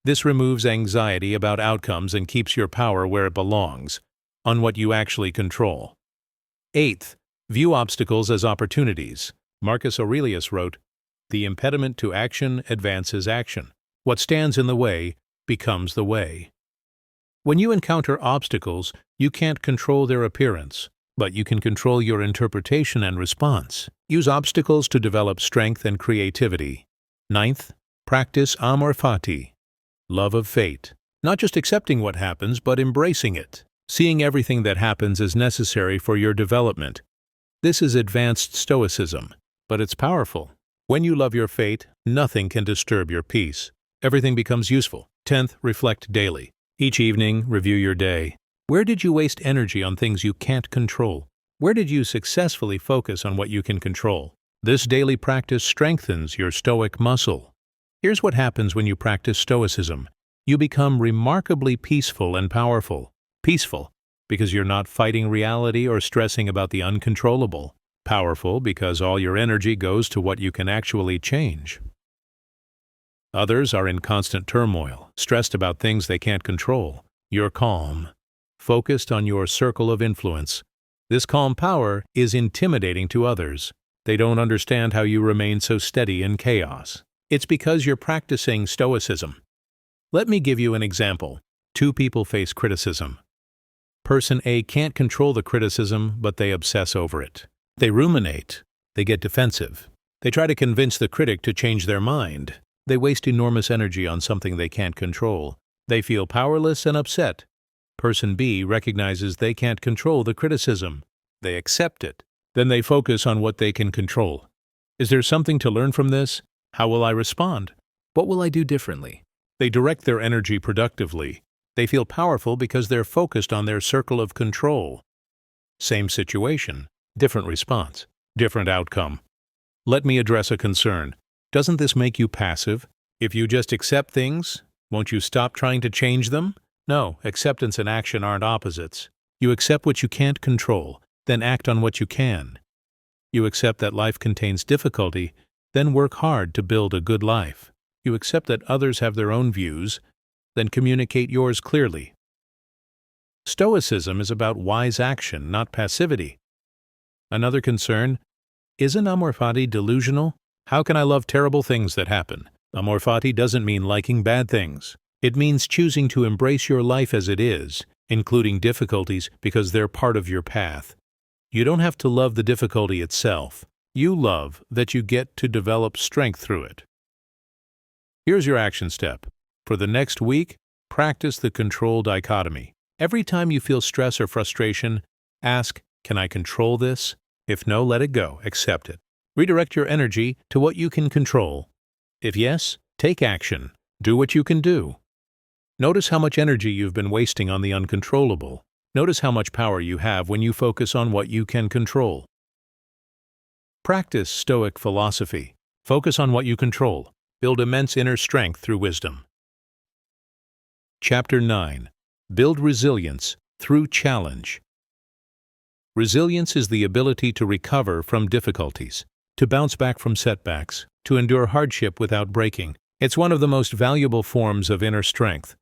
This removes anxiety about outcomes and keeps your power where it belongs, on what you actually control. Eighth, View obstacles as opportunities. Marcus Aurelius wrote, "The impediment to action advances action. What stands in the way becomes the way." When you encounter obstacles, you can't control their appearance, but you can control your interpretation and response. Use obstacles to develop strength and creativity. Ninth, practice amor fati, love of fate. Not just accepting what happens, but embracing it. Seeing everything that happens as necessary for your development. This is advanced stoicism, but it's powerful. When you love your fate, nothing can disturb your peace. Everything becomes useful. 10th, reflect daily. Each evening, review your day. Where did you waste energy on things you can't control? Where did you successfully focus on what you can control? This daily practice strengthens your stoic muscle. Here's what happens when you practice stoicism. You become remarkably peaceful and powerful. Peaceful, because you're not fighting reality or stressing about the uncontrollable. Powerful, because all your energy goes to what you can actually change. Others are in constant turmoil, stressed about things they can't control. You're calm, focused on your circle of influence. This calm power is intimidating to others. They don't understand how you remain so steady in chaos. It's because you're practicing stoicism. Let me give you an example. Two people face criticism. Person A can't control the criticism, but they obsess over it. They ruminate. They get defensive. They try to convince the critic to change their mind. They waste enormous energy on something they can't control. They feel powerless and upset. Person B recognizes they can't control the criticism. They accept it. Then they focus on what they can control. Is there something to learn from this? How will I respond? What will I do differently? They direct their energy productively. They feel powerful because they're focused on their circle of control. Same situation, different response, different outcome. Let me address a concern. Doesn't this make you passive? If you just accept things, won't you stop trying to change them? No, acceptance and action aren't opposites. You accept what you can't control, then act on what you can. You accept that life contains difficulty, then work hard to build a good life. You accept that others have their own views, then communicate yours clearly. Stoicism is about wise action, not passivity. Another concern, isn't amor fati delusional? How can I love terrible things that happen? Amor fati doesn't mean liking bad things. It means choosing to embrace your life as it is, including difficulties because they're part of your path. You don't have to love the difficulty itself. You love that you get to develop strength through it. Here's your action step. For the next week, practice the control dichotomy. Every time you feel stress or frustration, ask, can I control this? If no, let it go, accept it. Redirect your energy to what you can control. If yes, take action. Do what you can do. Notice how much energy you've been wasting on the uncontrollable. Notice how much power you have when you focus on what you can control. Practice Stoic philosophy. Focus on what you control. Build immense inner strength through wisdom. Chapter 9. Build resilience through challenge. Resilience is the ability to recover from difficulties, to bounce back from setbacks, to endure hardship without breaking. It's one of the most valuable forms of inner strength.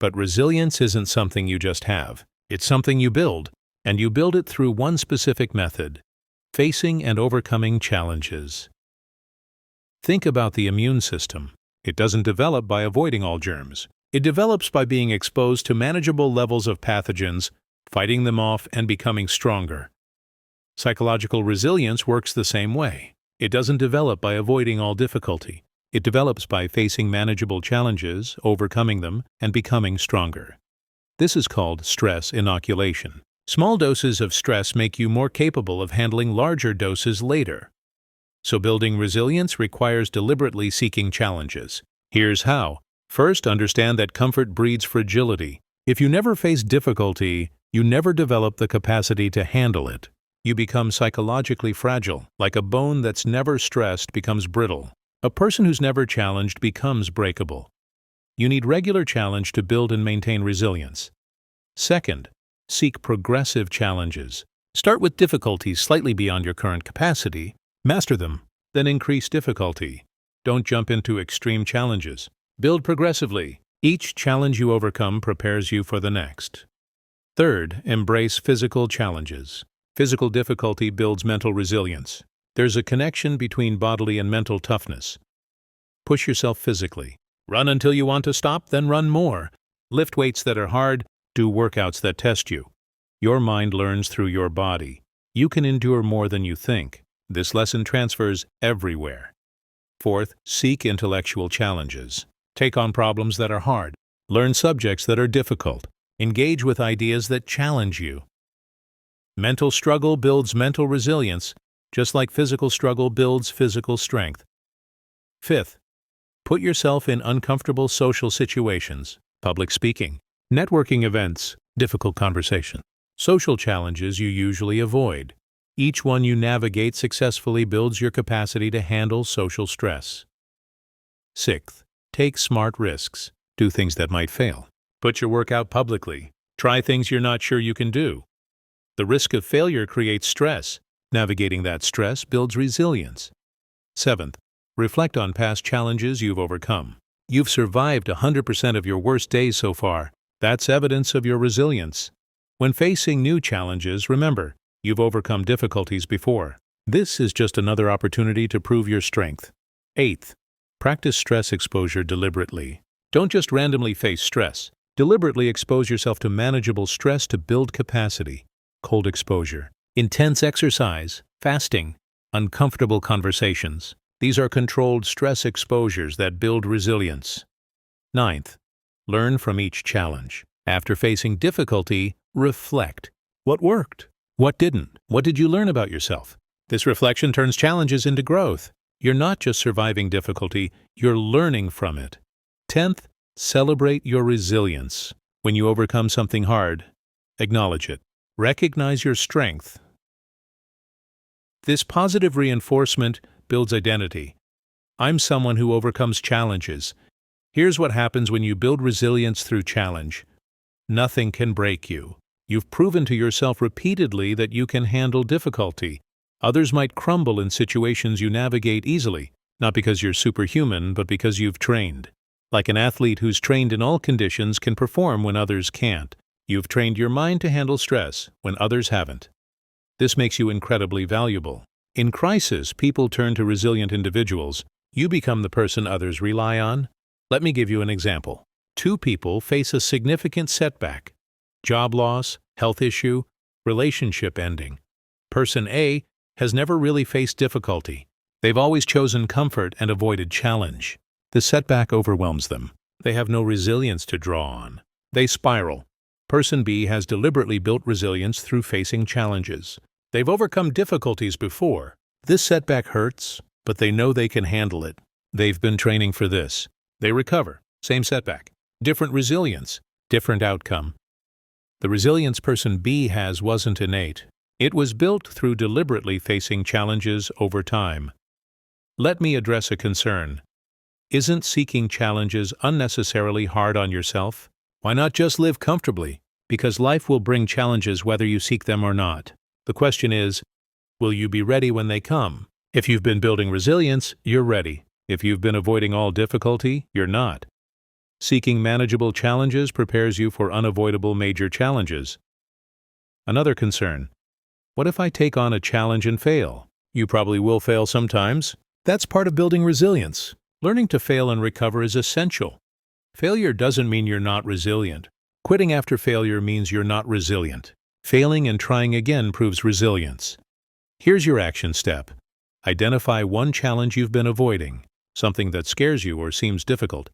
But resilience isn't something you just have. It's something you build, and you build it through one specific method: facing and overcoming challenges. Think about the immune system. It doesn't develop by avoiding all germs. It develops by being exposed to manageable levels of pathogens, fighting them off, and becoming stronger. Psychological resilience works the same way. It doesn't develop by avoiding all difficulty. It develops by facing manageable challenges, overcoming them, and becoming stronger. This is called stress inoculation. Small doses of stress make you more capable of handling larger doses later. So building resilience requires deliberately seeking challenges. Here's how. First, understand that comfort breeds fragility. If you never face difficulty, you never develop the capacity to handle it. You become psychologically fragile, like a bone that's never stressed becomes brittle. A person who's never challenged becomes breakable. You need regular challenge to build and maintain resilience. Second, seek progressive challenges. Start with difficulties slightly beyond your current capacity, master them, then increase difficulty. Don't jump into extreme challenges. Build progressively. Each challenge you overcome prepares you for the next. Third, embrace physical challenges. Physical difficulty builds mental resilience. There's a connection between bodily and mental toughness. Push yourself physically. Run until you want to stop, then run more. Lift weights that are hard, do workouts that test you. Your mind learns through your body. You can endure more than you think. This lesson transfers everywhere. Fourth, seek intellectual challenges. Take on problems that are hard. Learn subjects that are difficult. Engage with ideas that challenge you. Mental struggle builds mental resilience, just like physical struggle builds physical strength. Fifth, put yourself in uncomfortable social situations, public speaking, networking events, difficult conversation, social challenges you usually avoid. Each one you navigate successfully builds your capacity to handle social stress. Sixth, take smart risks. Do things that might fail. Put your work out publicly. Try things you're not sure you can do. The risk of failure creates stress. Navigating that stress builds resilience. Seventh, reflect on past challenges you've overcome. You've survived 100% of your worst days so far. That's evidence of your resilience. When facing new challenges, remember, you've overcome difficulties before. This is just another opportunity to prove your strength. Eighth, practice stress exposure deliberately. Don't just randomly face stress. Deliberately expose yourself to manageable stress to build capacity. Cold exposure, intense exercise, fasting, uncomfortable conversations. These are controlled stress exposures that build resilience. Ninth, learn from each challenge. After facing difficulty, reflect. What worked? What didn't? What did you learn about yourself? This reflection turns challenges into growth. You're not just surviving difficulty, you're learning from it. 10th, celebrate your resilience. When you overcome something hard, acknowledge it. Recognize your strength. This positive reinforcement builds identity. I'm someone who overcomes challenges. Here's what happens when you build resilience through challenge. Nothing can break you. You've proven to yourself repeatedly that you can handle difficulty. Others might crumble in situations you navigate easily, not because you're superhuman, but because you've trained. Like an athlete who's trained in all conditions can perform when others can't. You've trained your mind to handle stress when others haven't. This makes you incredibly valuable. In crisis, people turn to resilient individuals. You become the person others rely on. Let me give you an example. Two people face a significant setback. Job loss, health issue, relationship ending. Person A has never really faced difficulty. They've always chosen comfort and avoided challenge. The setback overwhelms them. They have no resilience to draw on. They spiral. Person B has deliberately built resilience through facing challenges. They've overcome difficulties before. This setback hurts, but they know they can handle it. They've been training for this. They recover. Same setback. Different resilience. Different outcome. The resilience person B has wasn't innate. It was built through deliberately facing challenges over time. Let me address a concern. Isn't seeking challenges unnecessarily hard on yourself? Why not just live comfortably? Because life will bring challenges whether you seek them or not. The question is, will you be ready when they come? If you've been building resilience, you're ready. If you've been avoiding all difficulty, you're not. Seeking manageable challenges prepares you for unavoidable major challenges. Another concern. What if I take on a challenge and fail? You probably will fail sometimes. That's part of building resilience. Learning to fail and recover is essential. Failure doesn't mean you're not resilient. Quitting after failure means you're not resilient. Failing and trying again proves resilience. Here's your action step. Identify one challenge you've been avoiding, something that scares you or seems difficult.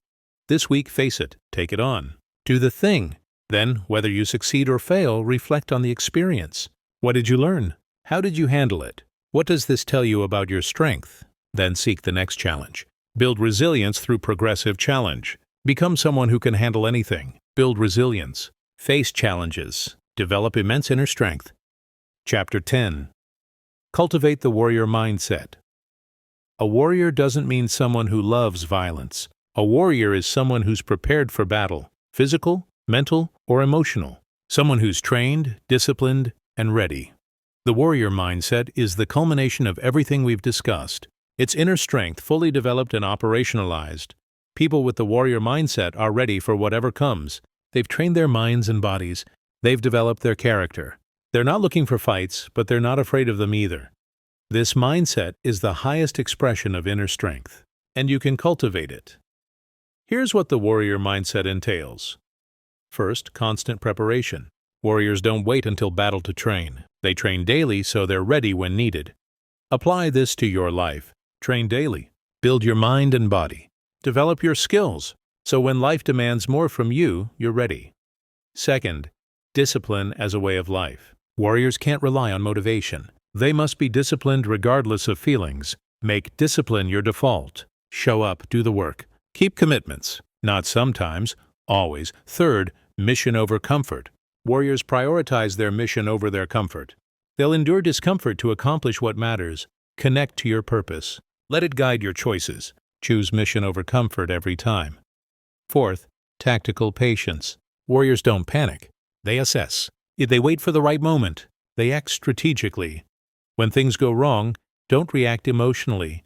This week, face it, take it on. Do the thing. Then, whether you succeed or fail, reflect on the experience. What did you learn? How did you handle it? What does this tell you about your strength? Then seek the next challenge. Build resilience through progressive challenge. Become someone who can handle anything. Build resilience. Face challenges. Develop immense inner strength. Chapter 10. Cultivate the warrior mindset. A warrior doesn't mean someone who loves violence. A warrior is someone who's prepared for battle, physical, mental, or emotional. Someone who's trained, disciplined, and ready. The warrior mindset is the culmination of everything we've discussed. It's inner strength fully developed and operationalized. People with the warrior mindset are ready for whatever comes. They've trained their minds and bodies. They've developed their character. They're not looking for fights, but they're not afraid of them either. This mindset is the highest expression of inner strength, and you can cultivate it. Here's what the warrior mindset entails. First, constant preparation. Warriors don't wait until battle to train. They train daily so they're ready when needed. Apply this to your life. Train daily. Build your mind and body. Develop your skills, so when life demands more from you, you're ready. Second, discipline as a way of life. Warriors can't rely on motivation. They must be disciplined regardless of feelings. Make discipline your default. Show up, do the work. Keep commitments. Not sometimes, always. Third, mission over comfort. Warriors prioritize their mission over their comfort. They'll endure discomfort to accomplish what matters. Connect to your purpose. Let it guide your choices. Choose mission over comfort every time. Fourth, tactical patience. Warriors don't panic. They assess. If they wait for the right moment, they act strategically. When things go wrong, don't react emotionally.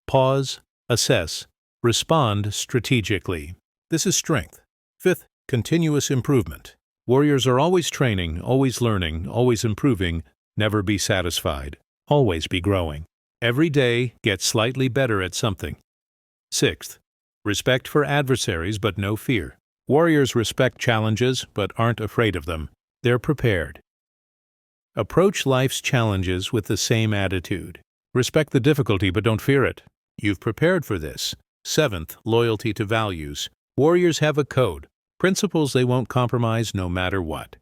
Pause, assess, respond strategically. This is strength. Fifth, continuous improvement. Warriors are always training, always learning, always improving. Never be satisfied. Always be growing. Every day, get slightly better at something. Sixth, respect for adversaries but no fear. Warriors respect challenges but aren't afraid of them. They're prepared. Approach life's challenges with the same attitude. Respect the difficulty but don't fear it. You've prepared for this. Seventh, loyalty to values. Warriors have a code, principles they won't compromise no matter what.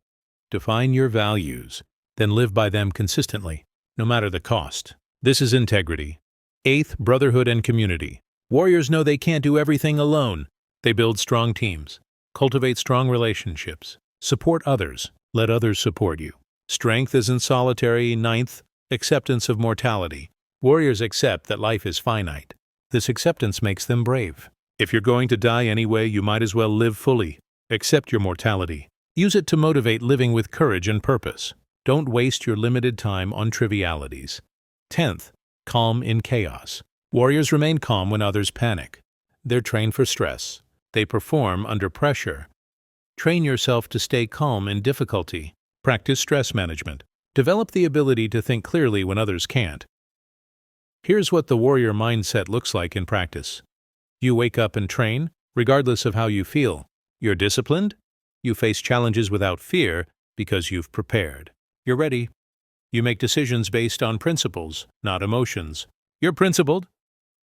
Define your values, then live by them consistently, no matter the cost. This is integrity. Eighth, brotherhood and community. Warriors know they can't do everything alone. They build strong teams, cultivate strong relationships, support others, let others support you. Strength isn't solitary. Ninth, acceptance of mortality. Warriors accept that life is finite. This acceptance makes them brave. If you're going to die anyway, you might as well live fully. Accept your mortality. Use it to motivate living with courage and purpose. Don't waste your limited time on trivialities. 10th, calm in chaos. Warriors remain calm when others panic. They're trained for stress. They perform under pressure. Train yourself to stay calm in difficulty. Practice stress management. Develop the ability to think clearly when others can't. Here's what the warrior mindset looks like in practice. You wake up and train, regardless of how you feel. You're disciplined. You face challenges without fear because you've prepared. You're ready. You make decisions based on principles, not emotions. You're principled.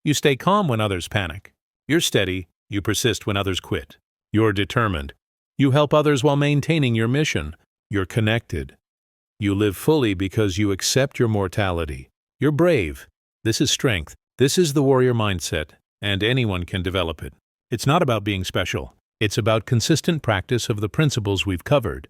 You stay calm when others panic. You're steady. You persist when others quit. You're determined. You help others while maintaining your mission. You're connected. You live fully because you accept your mortality. You're brave. This is strength. This is the warrior mindset, and anyone can develop it. It's not about being special. It's about consistent practice of the principles we've covered.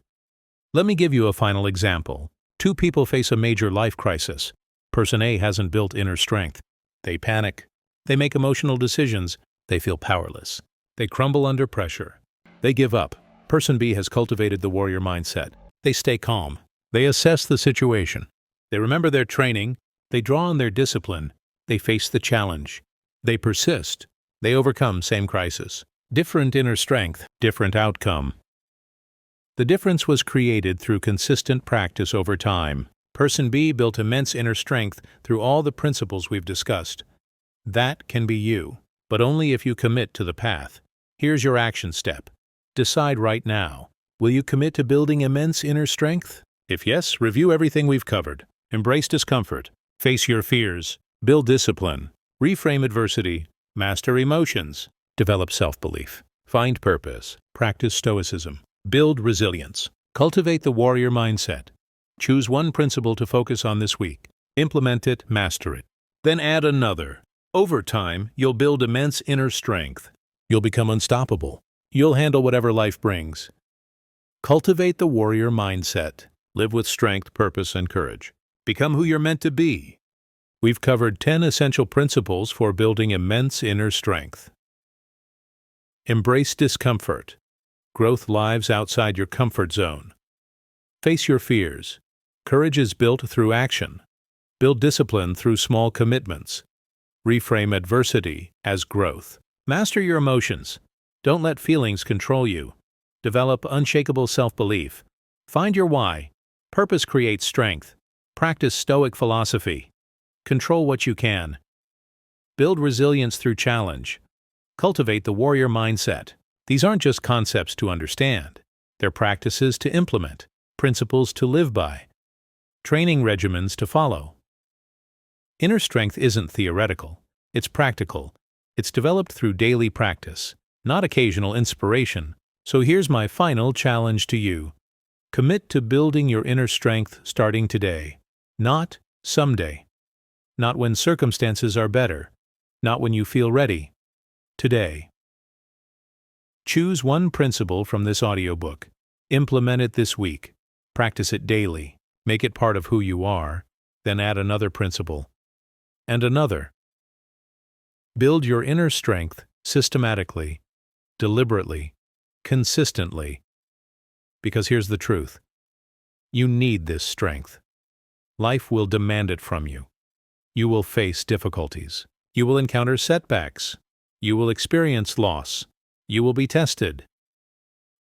Let me give you a final example. Two people face a major life crisis. Person A hasn't built inner strength. They panic. They make emotional decisions. They feel powerless. They crumble under pressure. They give up. Person B has cultivated the warrior mindset. They stay calm. They assess the situation. They remember their training. They draw on their discipline. They face the challenge. They persist. They overcome same crisis. Different inner strength, different outcome. The difference was created through consistent practice over time. Person B built immense inner strength through all the principles we've discussed. That can be you, but only if you commit to the path. Here's your action step. Decide right now. Will you commit to building immense inner strength? If yes, review everything we've covered. Embrace discomfort. Face your fears. Build discipline. Reframe adversity. Master emotions. Develop self-belief. Find purpose. Practice stoicism. Build resilience. Cultivate the warrior mindset. Choose one principle to focus on this week. Implement it, master it. Then add another. Over time, you'll build immense inner strength. You'll become unstoppable. You'll handle whatever life brings. Cultivate the warrior mindset. Live with strength, purpose, and courage. Become who you're meant to be. We've covered 10 essential principles for building immense inner strength. Embrace discomfort. Growth lives outside your comfort zone. Face your fears. Courage is built through action. Build discipline through small commitments. Reframe adversity as growth. Master your emotions. Don't let feelings control you. Develop unshakable self-belief. Find your why. Purpose creates strength. Practice Stoic philosophy. Control what you can. Build resilience through challenge. Cultivate the warrior mindset. These aren't just concepts to understand. They're practices to implement, principles to live by, training regimens to follow. Inner strength isn't theoretical. It's practical. It's developed through daily practice, not occasional inspiration. So here's my final challenge to you. Commit to building your inner strength starting today. Not someday. Not when circumstances are better. Not when you feel ready. Today. Choose one principle from this audiobook. Implement it this week. Practice it daily. Make it part of who you are. Then add another principle. And another. Build your inner strength systematically, deliberately, consistently. Because here's the truth. You need this strength. Life will demand it from you. You will face difficulties. You will encounter setbacks. You will experience loss. You will be tested.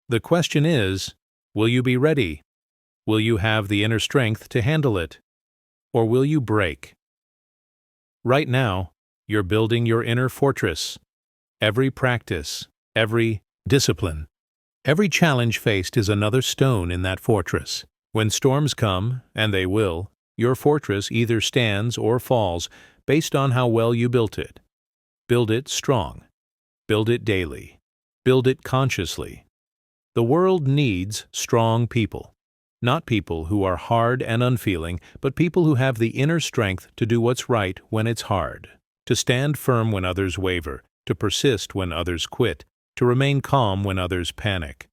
The question is, will you be ready? Will you have the inner strength to handle it? Or will you break? Right now, you're building your inner fortress. Every practice, every discipline, every challenge faced is another stone in that fortress. When storms come, and they will, your fortress either stands or falls based on how well you built it. Build it strong. Build it daily. Build it consciously. The world needs strong people. Not people who are hard and unfeeling, but people who have the inner strength to do what's right when it's hard, to stand firm when others waver, to persist when others quit, to remain calm when others panic.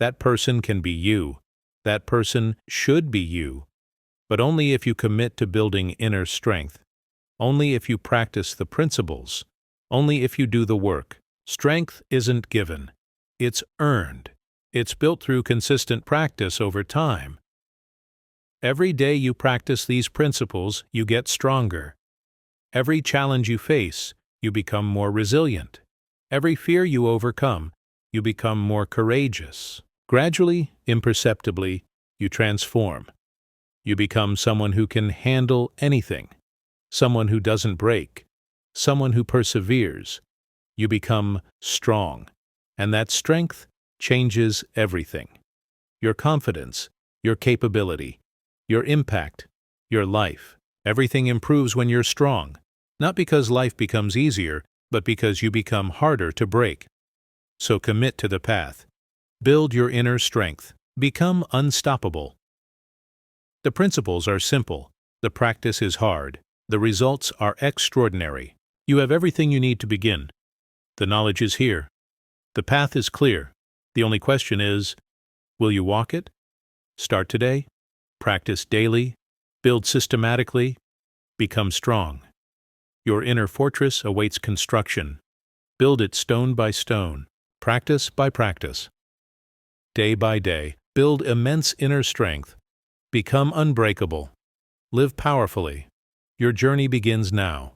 That person can be you. That person should be you. But only if you commit to building inner strength. Only if you practice the principles. Only if you do the work. Strength isn't given. It's earned. It's built through consistent practice over time. Every day you practice these principles, you get stronger. Every challenge you face, you become more resilient. Every fear you overcome, you become more courageous. Gradually, imperceptibly, you transform. You become someone who can handle anything, someone who doesn't break, someone who perseveres. You become strong, and that strength changes everything. Your confidence, your capability, your impact, your life. Everything improves when you're strong, not because life becomes easier, but because you become harder to break. So commit to the path. Build your inner strength. Become unstoppable. The principles are simple. The practice is hard. The results are extraordinary. You have everything you need to begin. The knowledge is here. The path is clear. The only question is, will you walk it? Start today. Practice daily. Build systematically. Become strong. Your inner fortress awaits construction. Build it stone by stone, practice by practice. Day by day, build immense inner strength. Become unbreakable. Live powerfully. Your journey begins now.